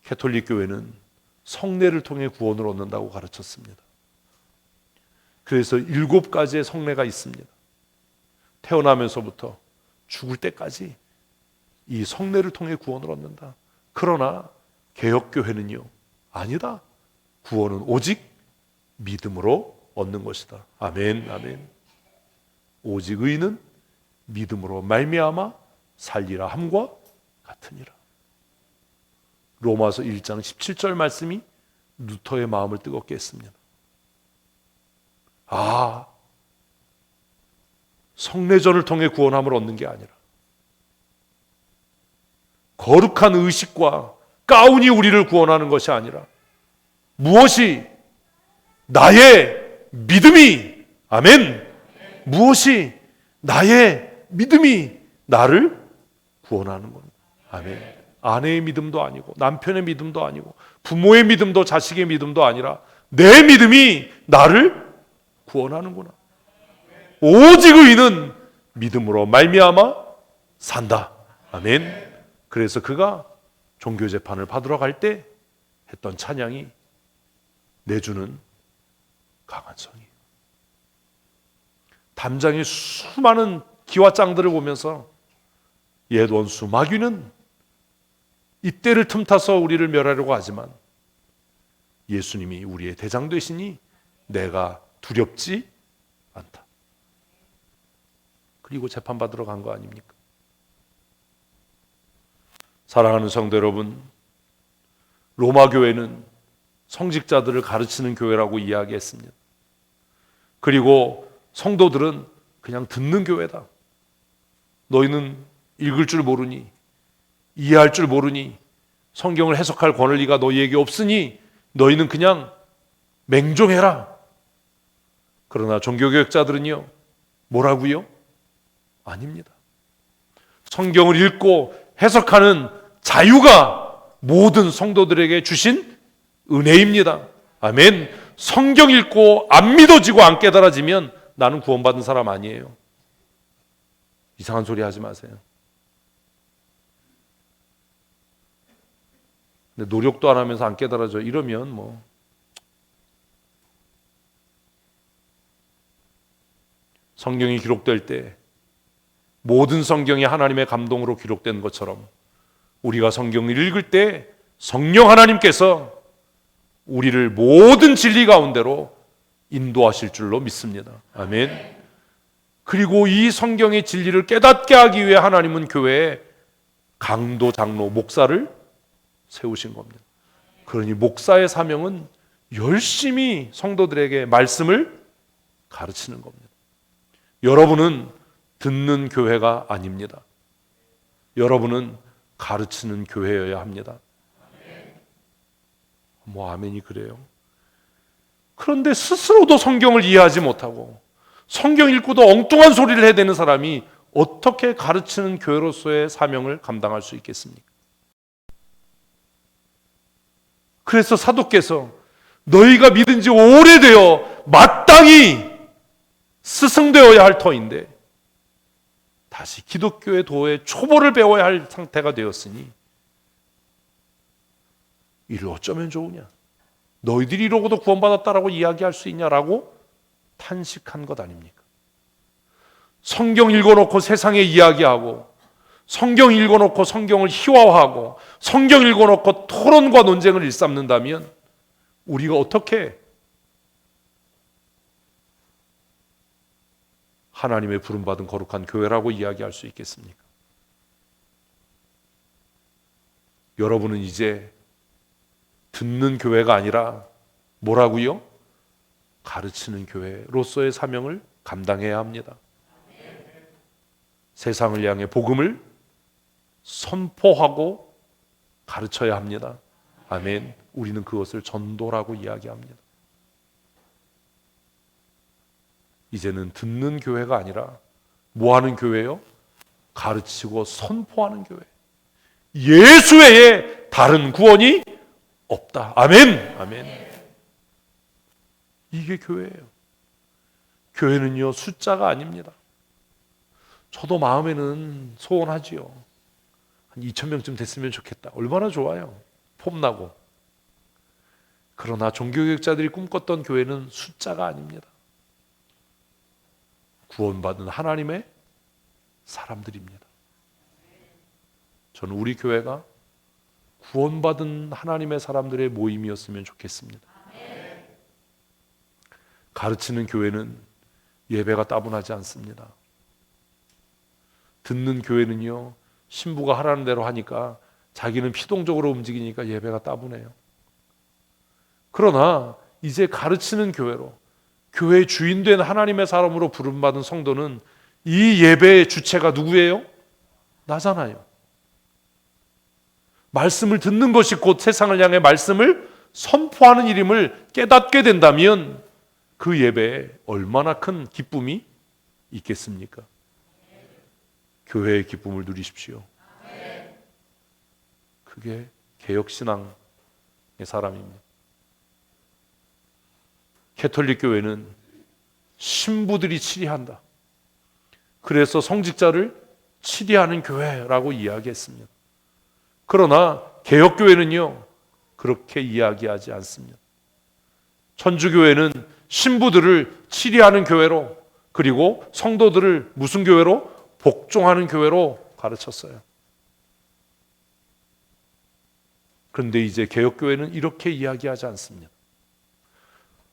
캐톨릭 교회는 성례를 통해 구원을 얻는다고 가르쳤습니다. 그래서 7가지의 성례가 있습니다. 태어나면서부터 죽을 때까지 이 성례를 통해 구원을 얻는다. 그러나 개혁교회는요, 아니다. 구원은 오직 믿음으로 얻는 것이다. 아멘, 아멘. 오직 의인은 믿음으로 말미암아 살리라 함과 같으니라. 로마서 1장 17절 말씀이 루터의 마음을 뜨겁게 했습니다. 아, 성례전을 통해 구원함을 얻는 게 아니라 거룩한 의식과 가운이 우리를 구원하는 것이 아니라 무엇이 나의 믿음이, 아멘, 무엇이 나의 믿음이 나를 구원하는 겁니다. 아멘. 아내의 믿음도 아니고 남편의 믿음도 아니고 부모의 믿음도 자식의 믿음도 아니라 내 믿음이 나를 구원하는구나. 오직 의인은 믿음으로 말미암아 산다. 아멘. 그래서 그가 종교재판을 받으러 갈 때 했던 찬양이 내주는 강한 성이에요. 담장의 수많은 기와장들을 보면서 옛 원수 마귀는 이때를 틈타서 우리를 멸하려고 하지만 예수님이 우리의 대장 되시니 내가 두렵지 않다. 그리고 재판받으러 간 거 아닙니까? 사랑하는 성도 여러분, 로마 교회는 성직자들을 가르치는 교회라고 이야기했습니다. 그리고 성도들은 그냥 듣는 교회다. 너희는 읽을 줄 모르니, 이해할 줄 모르니, 성경을 해석할 권리가 너희에게 없으니 너희는 그냥 맹종해라. 그러나 종교개혁자들은요, 뭐라고요? 아닙니다. 성경을 읽고 해석하는 자유가 모든 성도들에게 주신 은혜입니다. 아멘. 성경 읽고 안 믿어지고 안 깨달아지면 나는 구원받은 사람 아니에요. 이상한 소리 하지 마세요. 근데 노력도 안 하면서 안 깨달아져 이러면 뭐 성경이 기록될 때 모든 성경이 하나님의 감동으로 기록된 것처럼 우리가 성경을 읽을 때 성령 하나님께서 우리를 모든 진리 가운데로 인도하실 줄로 믿습니다. 아멘. 그리고 이 성경의 진리를 깨닫게 하기 위해 하나님은 교회에 강도, 장로, 목사를 세우신 겁니다. 그러니 목사의 사명은 열심히 성도들에게 말씀을 가르치는 겁니다. 여러분은 듣는 교회가 아닙니다. 여러분은 가르치는 교회여야 합니다. 아멘이 그래요. 그런데 스스로도 성경을 이해하지 못하고 성경 읽고도 엉뚱한 소리를 해대는 사람이 어떻게 가르치는 교회로서의 사명을 감당할 수 있겠습니까? 그래서 사도께서 너희가 믿은 지 오래되어 마땅히 스승되어야 할 터인데 다시 기독교의 도의 초보를 배워야 할 상태가 되었으니 이를 어쩌면 좋으냐? 너희들이 이러고도 구원받았다라고 이야기할 수 있냐라고 탄식한 것 아닙니까? 성경 읽어놓고 세상에 이야기하고 성경 읽어놓고 성경을 희화화하고 성경 읽어놓고 토론과 논쟁을 일삼는다면 우리가 어떻게 하나님의 부름받은 거룩한 교회라고 이야기할 수 있겠습니까? 여러분은 이제 듣는 교회가 아니라 뭐라고요? 가르치는 교회로서의 사명을 감당해야 합니다. 세상을 향해 복음을 선포하고 가르쳐야 합니다. 아멘. 우리는 그것을 전도라고 이야기합니다. 이제는 듣는 교회가 아니라 뭐 하는 교회요? 가르치고 선포하는 교회. 예수 외에 다른 구원이 없다. 아멘. 아멘. 이게 교회예요. 교회는요, 숫자가 아닙니다. 저도 마음에는 소원하지요. 한 2,000명쯤 됐으면 좋겠다. 얼마나 좋아요. 폼나고. 그러나 종교개혁자들이 꿈꿨던 교회는 숫자가 아닙니다. 구원받은 하나님의 사람들입니다. 저는 우리 교회가 구원받은 하나님의 사람들의 모임이었으면 좋겠습니다. 가르치는 교회는 예배가 따분하지 않습니다. 듣는 교회는요, 신부가 하라는 대로 하니까 자기는 피동적으로 움직이니까 예배가 따분해요. 그러나 이제 가르치는 교회로, 교회의 주인된 하나님의 사람으로 부름받은 성도는 이 예배의 주체가 누구예요? 나잖아요. 말씀을 듣는 것이 곧 세상을 향해 말씀을 선포하는 일임을 깨닫게 된다면 그 예배에 얼마나 큰 기쁨이 있겠습니까? 교회의 기쁨을 누리십시오. 그게 개혁신앙의 사람입니다. 캐톨릭 교회는 신부들이 치리한다. 그래서 성직자를 치리하는 교회라고 이야기했습니다. 그러나 개혁교회는요, 그렇게 이야기하지 않습니다. 천주교회는 신부들을 치리하는 교회로, 그리고 성도들을 무슨 교회로? 복종하는 교회로 가르쳤어요. 그런데 이제 개혁교회는 이렇게 이야기하지 않습니다.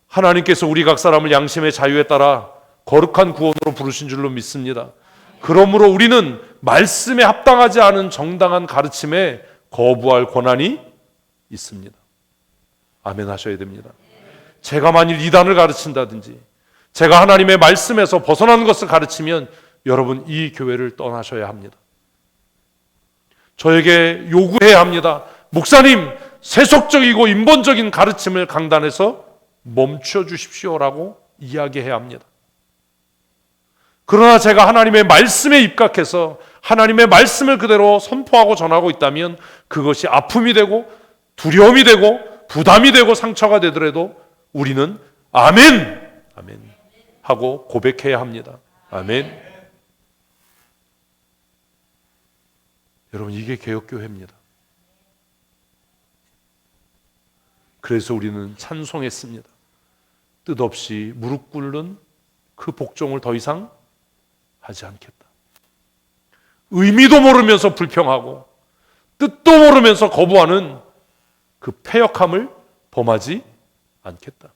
하나님께서 우리 각 사람을 양심의 자유에 따라 거룩한 구원으로 부르신 줄로 믿습니다. 그러므로 우리는 말씀에 합당하지 않은 정당한 가르침에 거부할 권한이 있습니다. 아멘 하셔야 됩니다. 제가 만일 이단을 가르친다든지 제가 하나님의 말씀에서 벗어나는 것을 가르치면 여러분 이 교회를 떠나셔야 합니다. 저에게 요구해야 합니다. 목사님, 세속적이고 인본적인 가르침을 강단에서 멈춰 주십시오라고 이야기해야 합니다. 그러나 제가 하나님의 말씀에 입각해서 하나님의 말씀을 그대로 선포하고 전하고 있다면 그것이 아픔이 되고 두려움이 되고 부담이 되고 상처가 되더라도 우리는 아멘, 아멘 하고 고백해야 합니다. 아멘. 여러분, 이게 개혁교회입니다. 그래서 우리는 찬송했습니다. 뜻없이 무릎 꿇는 그 복종을 더 이상 하지 않겠다. 의미도 모르면서 불평하고 뜻도 모르면서 거부하는 그 패역함을 범하지 않겠다.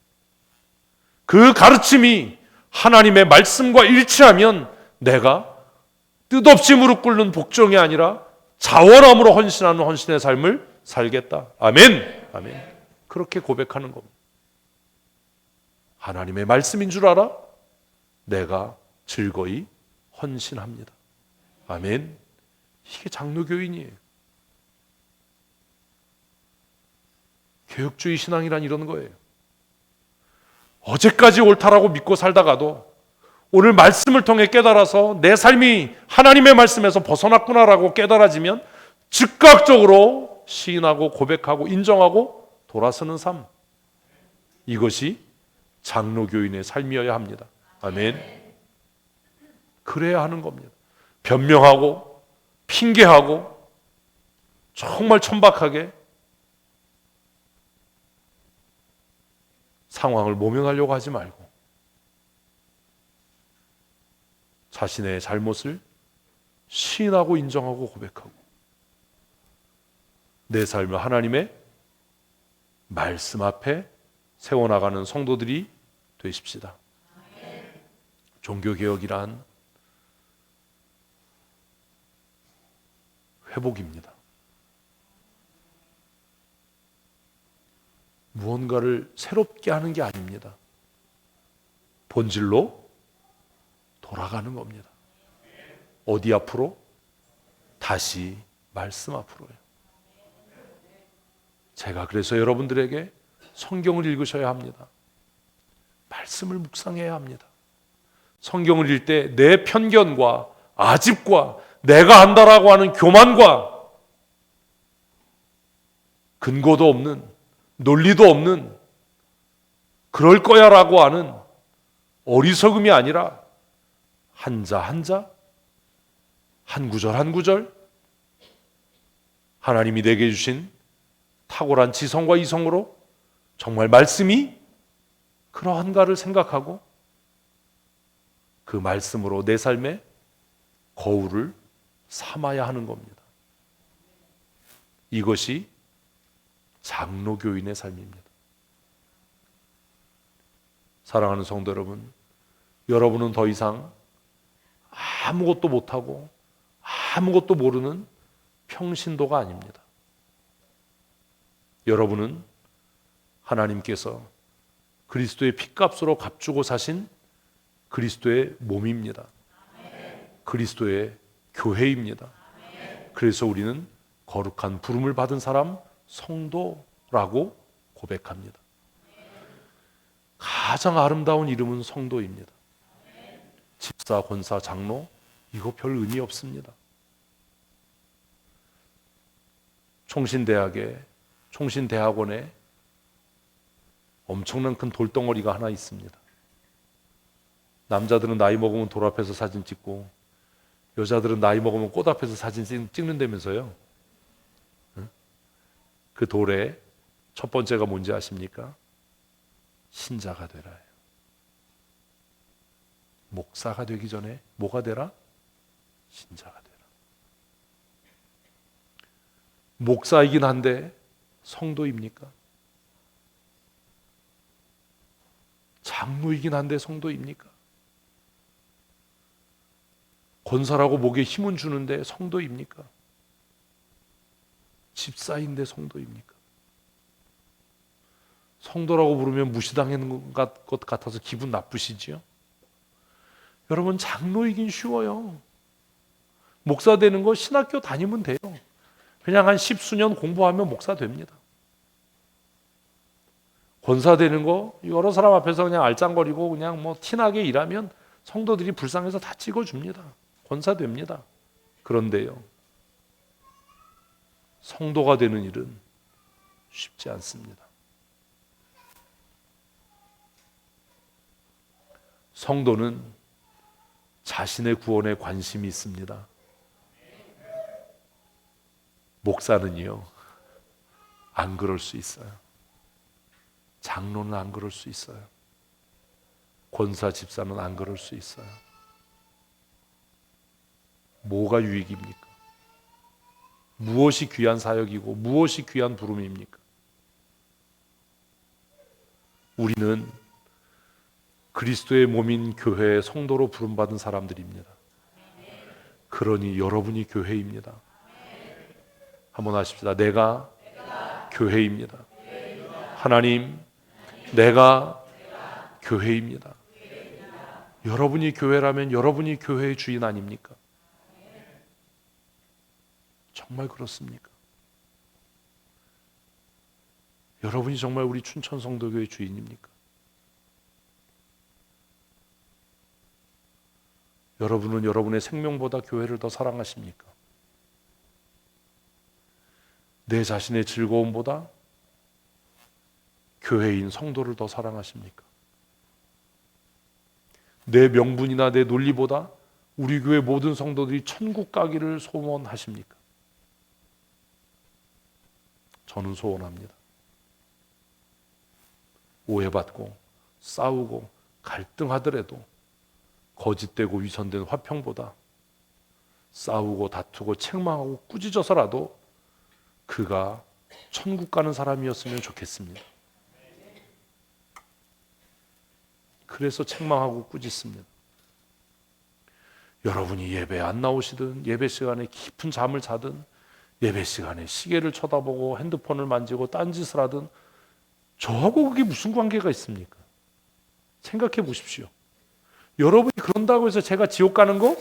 그 가르침이 하나님의 말씀과 일치하면 내가 뜻없이 무릎 꿇는 복종이 아니라 자원함으로 헌신하는 헌신의 삶을 살겠다. 아멘. 아멘. 그렇게 고백하는 겁니다. 하나님의 말씀인 줄 알아? 내가 즐거이 헌신합니다. 아멘. 이게 장로교인이에요. 개혁주의 신앙이란 이런 거예요. 어제까지 옳다라고 믿고 살다가도 오늘 말씀을 통해 깨달아서 내 삶이 하나님의 말씀에서 벗어났구나라고 깨달아지면 즉각적으로 시인하고 고백하고 인정하고 돌아서는 삶. 이것이 장로교인의 삶이어야 합니다. 아멘. 그래야 하는 겁니다. 변명하고 핑계하고 정말 천박하게 상황을 모면하려고 하지 말고 자신의 잘못을 시인하고 인정하고 고백하고 내 삶을 하나님의 말씀 앞에 세워나가는 성도들이 되십시다. 종교개혁이란 회복입니다. 무언가를 새롭게 하는 게 아닙니다. 본질로 돌아가는 겁니다. 어디 앞으로? 다시 말씀 앞으로요. 제가 그래서 여러분들에게 성경을 읽으셔야 합니다. 말씀을 묵상해야 합니다. 성경을 읽을 때 내 편견과 아집과 내가 안다라고 하는 교만과 근거도 없는 논리도 없는 그럴 거야 라고 하는 어리석음이 아니라 한자 한자 한 구절 한 구절 하나님이 내게 주신 탁월한 지성과 이성으로 정말 말씀이 그러한가를 생각하고 그 말씀으로 내 삶에 거울을 삼아야 하는 겁니다. 이것이 장로교인의 삶입니다. 사랑하는 성도 여러분, 여러분은 더 이상 아무것도 못하고 아무것도 모르는 평신도가 아닙니다. 여러분은 하나님께서 그리스도의 피값으로 값주고 사신 그리스도의 몸입니다. 그리스도의 교회입니다. 그래서 우리는 거룩한 부름을 받은 사람, 성도라고 고백합니다. 가장 아름다운 이름은 성도입니다. 집사, 권사, 장로 이거 별 의미 없습니다. 총신대학원에 엄청난 큰 돌덩어리가 하나 있습니다. 남자들은 나이 먹으면 돌 앞에서 사진 찍고 여자들은 나이 먹으면 꽃 앞에서 사진 찍는다면서요. 그 돌에 첫 번째가 뭔지 아십니까? 신자가 되라예요. 목사가 되기 전에 뭐가 되라? 신자가 되라. 목사이긴 한데 성도입니까? 장로이긴 한데 성도입니까? 권사라고 목에 힘은 주는데 성도입니까? 집사인데 성도입니까? 성도라고 부르면 무시당하는 것 같아서 기분 나쁘시지요? 여러분, 장로이긴 쉬워요. 목사 되는 거 신학교 다니면 돼요. 그냥 한 10수년 공부하면 목사 됩니다. 권사 되는 거 여러 사람 앞에서 그냥 알짱거리고 그냥 뭐 티나게 일하면 성도들이 불쌍해서 다 찍어줍니다. 권사 됩니다. 그런데요, 성도가 되는 일은 쉽지 않습니다. 성도는 자신의 구원에 관심이 있습니다. 목사는요, 안 그럴 수 있어요. 장로는 안 그럴 수 있어요. 권사, 집사는 안 그럴 수 있어요. 뭐가 유익입니까? 무엇이 귀한 사역이고 무엇이 귀한 부름입니까? 우리는 그리스도의 몸인 교회의 성도로 부름받은 사람들입니다. 그러니 여러분이 교회입니다. 한번 하십시다. 내가 교회입니다. 하나님, 내가 교회입니다. 여러분이 교회라면 여러분이 교회의 주인 아닙니까? 정말 그렇습니까? 여러분이 정말 우리 춘천 성도교회 주인입니까? 여러분은 여러분의 생명보다 교회를 더 사랑하십니까? 내 자신의 즐거움보다 교회인 성도를 더 사랑하십니까? 내 명분이나 내 논리보다 우리 교회 모든 성도들이 천국 가기를 소원하십니까? 저는 소원합니다. 오해받고 싸우고 갈등하더라도 거짓되고 위선된 화평보다 싸우고 다투고 책망하고 꾸짖어서라도 그가 천국 가는 사람이었으면 좋겠습니다. 그래서 책망하고 꾸짖습니다. 여러분이 예배에 안 나오시든 예배 시간에 깊은 잠을 자든 예배 시간에 시계를 쳐다보고 핸드폰을 만지고 딴짓을 하든 저하고 그게 무슨 관계가 있습니까? 생각해 보십시오. 여러분이 그런다고 해서 제가 지옥 가는 거?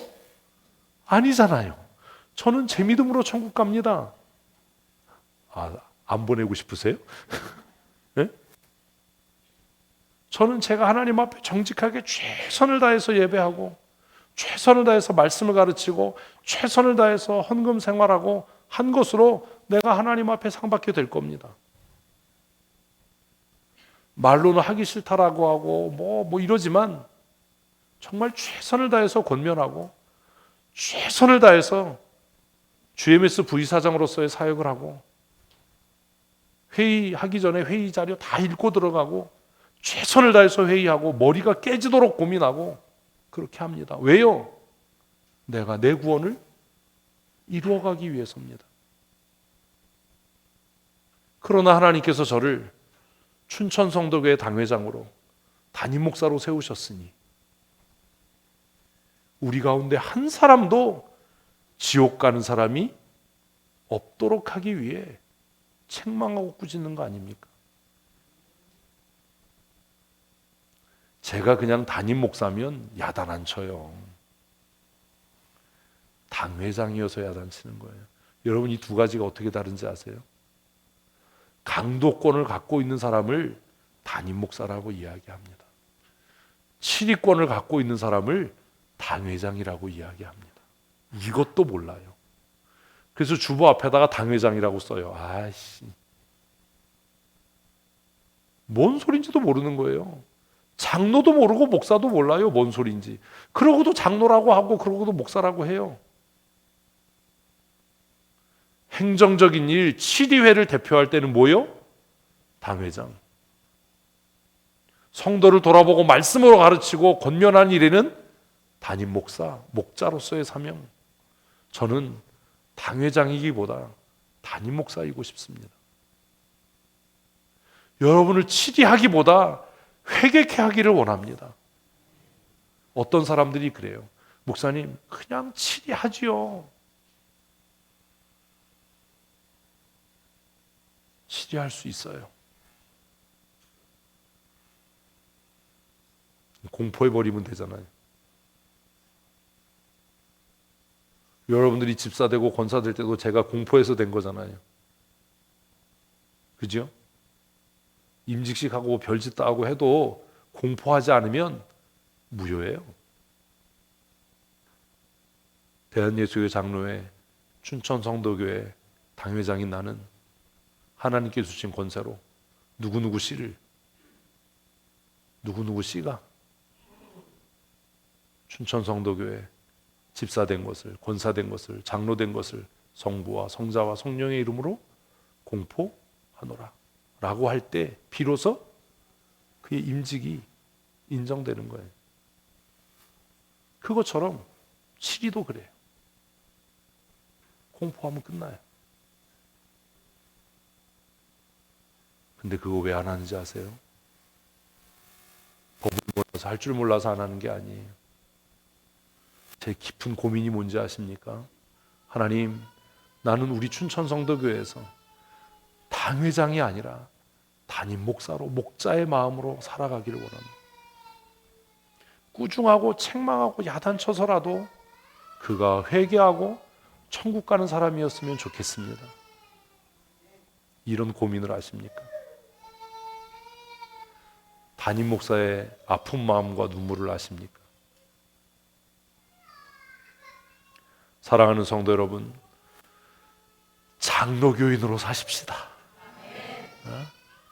아니잖아요. 저는 제 믿음으로 천국 갑니다. 안 보내고 싶으세요? 네? 저는 제가 하나님 앞에 정직하게 최선을 다해서 예배하고 최선을 다해서 말씀을 가르치고 최선을 다해서 헌금 생활하고 한 것으로 내가 하나님 앞에 상 받게 될 겁니다. 말로는 하기 싫다라고 하고 뭐 이러지만 정말 최선을 다해서 권면하고 최선을 다해서 GMS 부이사장으로서의 사역을 하고 회의하기 전에 회의 자료 다 읽고 들어가고 최선을 다해서 회의하고 머리가 깨지도록 고민하고 그렇게 합니다. 왜요? 내가 내 구원을 이루어가기 위해서입니다. 그러나 하나님께서 저를 춘천 성도교회 당회장으로 담임 목사로 세우셨으니 우리 가운데 한 사람도 지옥 가는 사람이 없도록 하기 위해 책망하고 꾸짖는 거 아닙니까? 제가 그냥 담임 목사면 야단 안 쳐요. 당회장이어서 야단 치는 거예요. 여러분 이 두 가지가 어떻게 다른지 아세요? 강도권을 갖고 있는 사람을 담임 목사라고 이야기합니다. 치리권을 갖고 있는 사람을 당회장이라고 이야기합니다. 이것도 몰라요. 그래서 주보 앞에다가 당회장이라고 써요. 아이씨, 뭔 소린지도 모르는 거예요. 장로도 모르고 목사도 몰라요. 뭔 소린지. 그러고도 장로라고 하고 그러고도 목사라고 해요. 행정적인 일, 치리회를 대표할 때는 뭐요? 당회장. 성도를 돌아보고 말씀으로 가르치고 권면한 일에는 담임 목사, 목자로서의 사명. 저는 당회장이기보다 담임 목사이고 싶습니다. 여러분을 치리하기보다 회개케 하기를 원합니다. 어떤 사람들이 그래요. 목사님, 그냥 치리하지요. 치리할 수 있어요. 공포해버리면 되잖아요. 여러분들이 집사 되고 권사 될 때도 제가 공포해서 된 거잖아요. 그죠? 임직식하고 별짓 다 하고 해도 공포하지 않으면 무효예요. 대한예수교회 장로회, 춘천 성도교회 당회장인 나는 하나님께 주신 권세로 누구누구 씨를, 누구누구 씨가 춘천 성도교회 집사된 것을, 권사된 것을, 장로된 것을 성부와 성자와 성령의 이름으로 공포하노라 라고 할 때 비로소 그의 임직이 인정되는 거예요. 그것처럼 치리도 그래요. 공포하면 끝나요. 근데 그거 왜 안 하는지 아세요? 법을 몰라서 할 줄 몰라서 안 하는 게 아니에요. 제 깊은 고민이 뭔지 아십니까? 하나님, 나는 우리 춘천성도교회에서 당회장이 아니라 담임 목사로 목자의 마음으로 살아가기를 원합니다. 꾸중하고 책망하고 야단쳐서라도 그가 회개하고 천국 가는 사람이었으면 좋겠습니다. 이런 고민을 하십니까? 담임 목사의 아픈 마음과 눈물을 아십니까? 사랑하는 성도 여러분, 장로교인으로 사십시다.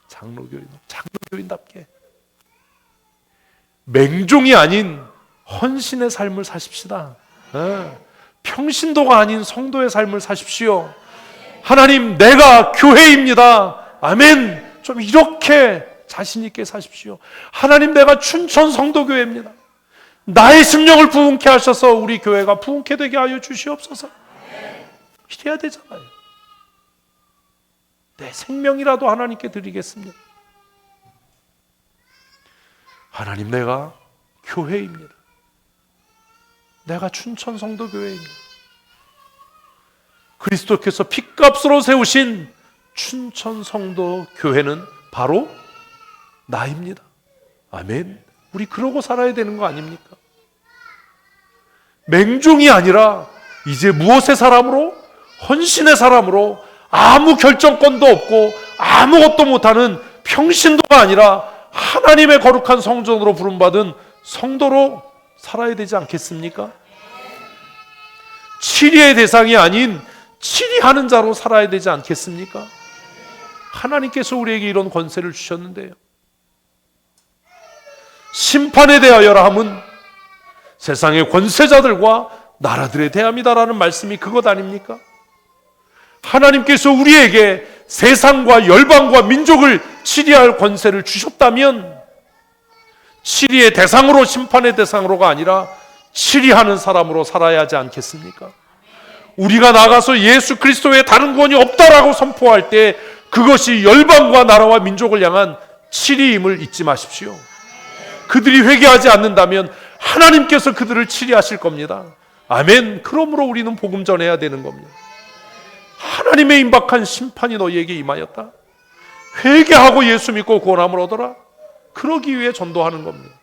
장로교인답게 맹종이 아닌 헌신의 삶을 사십시다. 평신도가 아닌 성도의 삶을 사십시오. 하나님, 내가 교회입니다. 아멘. 좀 이렇게 자신 있게 사십시오. 하나님, 내가 춘천 성도교회입니다. 나의 심령을 부흥케 하셔서 우리 교회가 부흥케 되게 하여 주시옵소서. 이래야 되잖아요. 내 생명이라도 하나님께 드리겠습니다. 하나님, 내가 교회입니다. 내가 춘천 성도교회입니다. 그리스도께서 핏값으로 세우신 춘천 성도교회는 바로 나입니다. 아멘. 우리 그러고 살아야 되는 거 아닙니까? 맹종이 아니라 이제 무엇의 사람으로? 헌신의 사람으로, 아무 결정권도 없고 아무것도 못하는 평신도가 아니라 하나님의 거룩한 성전으로 부름받은 성도로 살아야 되지 않겠습니까? 치리의 대상이 아닌 치리하는 자로 살아야 되지 않겠습니까? 하나님께서 우리에게 이런 권세를 주셨는데요. 심판에 대하여라 함은 세상의 권세자들과 나라들에 대함이다라는 말씀이 그것 아닙니까? 하나님께서 우리에게 세상과 열방과 민족을 치리할 권세를 주셨다면 치리의 대상으로, 심판의 대상으로가 아니라 치리하는 사람으로 살아야 하지 않겠습니까? 우리가 나가서 예수 그리스도의 다른 구원이 없다라고 선포할 때 그것이 열방과 나라와 민족을 향한 치리임을 잊지 마십시오. 그들이 회개하지 않는다면 하나님께서 그들을 치리하실 겁니다. 아멘. 그러므로 우리는 복음 전해야 되는 겁니다. 하나님의 임박한 심판이 너희에게 임하였다. 회개하고 예수 믿고 구원함을 얻어라. 그러기 위해 전도하는 겁니다.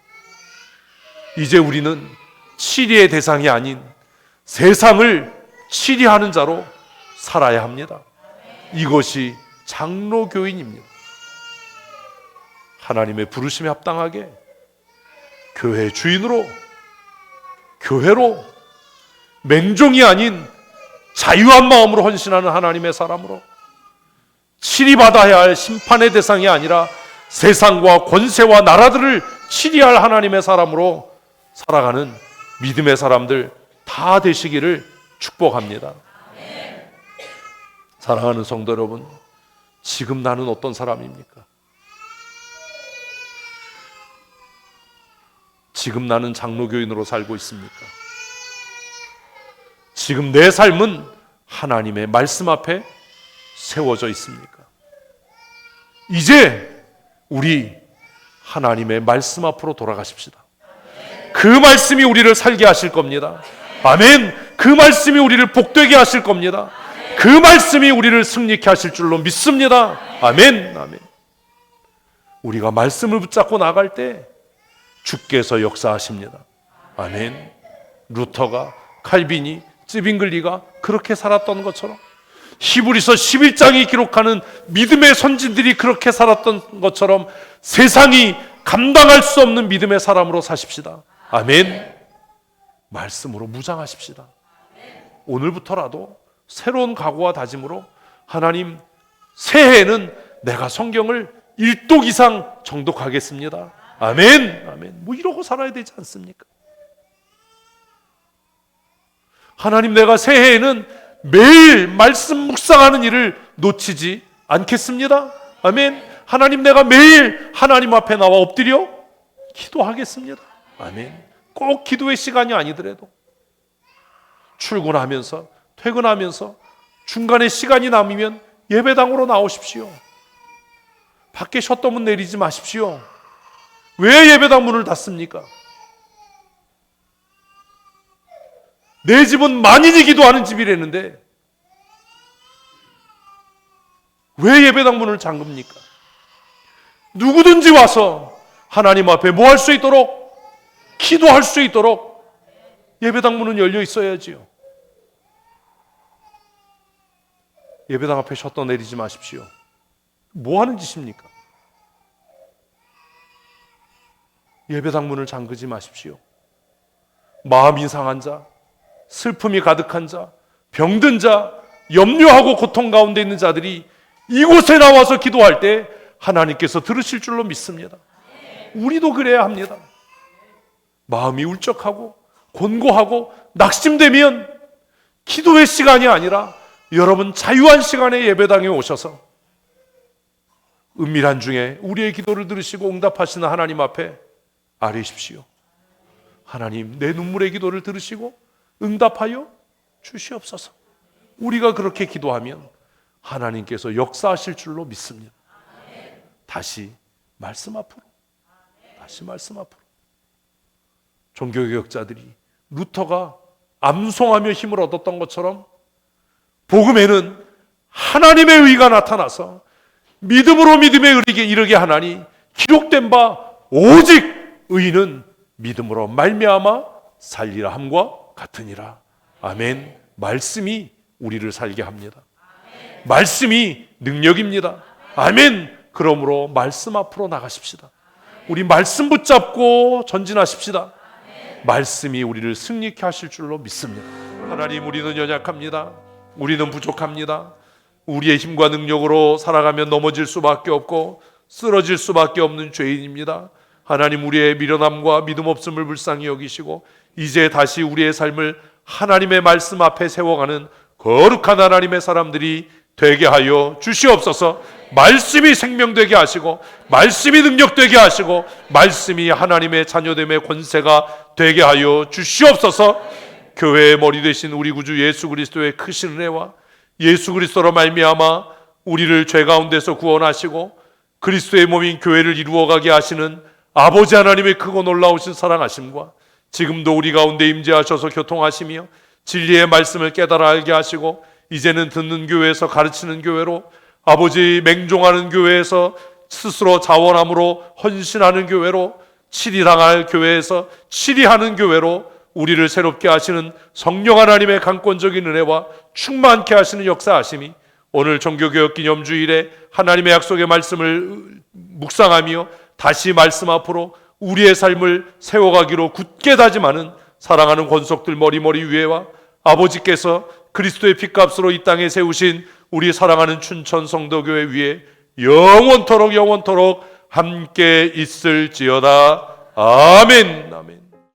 이제 우리는 치리의 대상이 아닌 세상을 치리하는 자로 살아야 합니다. 이것이 장로교인입니다. 하나님의 부르심에 합당하게 교회 주인으로, 교회로, 맹종이 아닌 자유한 마음으로 헌신하는 하나님의 사람으로, 치리받아야 할 심판의 대상이 아니라 세상과 권세와 나라들을 치리할 하나님의 사람으로 살아가는 믿음의 사람들 다 되시기를 축복합니다. 사랑하는 성도 여러분, 지금 나는 어떤 사람입니까? 지금 나는 장로교인으로 살고 있습니까? 지금 내 삶은 하나님의 말씀 앞에 세워져 있습니까? 이제 우리 하나님의 말씀 앞으로 돌아가십시다. 그 말씀이 우리를 살게 하실 겁니다. 아멘. 그 말씀이 우리를 복되게 하실 겁니다. 그 말씀이 우리를 승리케 하실 줄로 믿습니다. 아멘. 아멘. 우리가 말씀을 붙잡고 나갈 때 주께서 역사하십니다. 아멘. 루터가, 칼빈이, 쯔빙글리가 그렇게 살았던 것처럼, 히브리서 11장이 기록하는 믿음의 선진들이 그렇게 살았던 것처럼 세상이 감당할 수 없는 믿음의 사람으로 사십시다. 아멘. 말씀으로 무장하십시다. 오늘부터라도 새로운 각오와 다짐으로 하나님, 새해에는 내가 성경을 1독 이상 정독하겠습니다. 아멘. 아멘. 뭐 이러고 살아야 되지 않습니까? 하나님, 내가 새해에는 매일 말씀 묵상하는 일을 놓치지 않겠습니다. 아멘. 하나님, 내가 매일 하나님 앞에 나와 엎드려 기도하겠습니다. 아멘. 꼭 기도의 시간이 아니더라도 출근하면서, 퇴근하면서 중간에 시간이 남으면 예배당으로 나오십시오. 밖에 셔터문 내리지 마십시오. 왜 예배당 문을 닫습니까? 내 집은 만인이 기도하는 집이라는데 왜 예배당 문을 잠급니까? 누구든지 와서 하나님 앞에 뭐 할 수 있도록, 기도할 수 있도록 예배당 문은 열려 있어야지요. 예배당 앞에 셔터 내리지 마십시오. 뭐 하는 짓입니까? 예배당 문을 잠그지 마십시오. 마음이 상한 자, 슬픔이 가득한 자, 병든 자, 염려하고 고통 가운데 있는 자들이 이곳에 나와서 기도할 때 하나님께서 들으실 줄로 믿습니다. 우리도 그래야 합니다. 마음이 울적하고 곤고하고 낙심되면 기도의 시간이 아니라 여러분 자유한 시간에 예배당에 오셔서 은밀한 중에 우리의 기도를 들으시고 응답하시는 하나님 앞에 아뢰십시오. 하나님, 내 눈물의 기도를 들으시고 응답하여 주시옵소서. 우리가 그렇게 기도하면 하나님께서 역사하실 줄로 믿습니다. 다시 말씀 앞으로, 다시 말씀 앞으로. 종교개혁자들이 루터가 암송하며 힘을 얻었던 것처럼 복음에는 하나님의 의가 나타나서 믿음으로 믿음에 이르게 하나니 기록된 바 오직 의인은 믿음으로 말미암아 살리라 함과 같으니라. 아멘. 말씀이 우리를 살게 합니다. 말씀이 능력입니다. 아멘. 그러므로 말씀 앞으로 나가십시다. 우리 말씀 붙잡고 전진하십시다. 말씀이 우리를 승리케 하실 줄로 믿습니다. 하나님, 우리는 연약합니다. 우리는 부족합니다. 우리의 힘과 능력으로 살아가면 넘어질 수밖에 없고 쓰러질 수밖에 없는 죄인입니다. 하나님, 우리의 미련함과 믿음 없음을 불쌍히 여기시고 이제 다시 우리의 삶을 하나님의 말씀 앞에 세워가는 거룩한 하나님의 사람들이 되게 하여 주시옵소서. 말씀이 생명되게 하시고 말씀이 능력되게 하시고 말씀이 하나님의 자녀됨의 권세가 되게 하여 주시옵소서. 교회의 머리 되신 우리 구주 예수 그리스도의 크신 은혜와 예수 그리스도로 말미암아 우리를 죄 가운데서 구원하시고 그리스도의 몸인 교회를 이루어가게 하시는 아버지 하나님의 크고 놀라우신 사랑하심과 지금도 우리 가운데 임재하셔서 교통하시며 진리의 말씀을 깨달아 알게 하시고 이제는 듣는 교회에서 가르치는 교회로, 아버지 맹종하는 교회에서 스스로 자원함으로 헌신하는 교회로, 치리당할 교회에서 치리하는 교회로 우리를 새롭게 하시는 성령 하나님의 강권적인 은혜와 충만케 하시는 역사하심이 오늘 종교개혁 기념주일에 하나님의 약속의 말씀을 묵상하며 다시 말씀 앞으로 우리의 삶을 세워가기로 굳게 다짐하는 사랑하는 권속들 머리머리 위에와 아버지께서 그리스도의 피값으로 이 땅에 세우신 우리 사랑하는 춘천 성도교회 위에 영원토록 함께 있을지어다. 아멘. 아멘.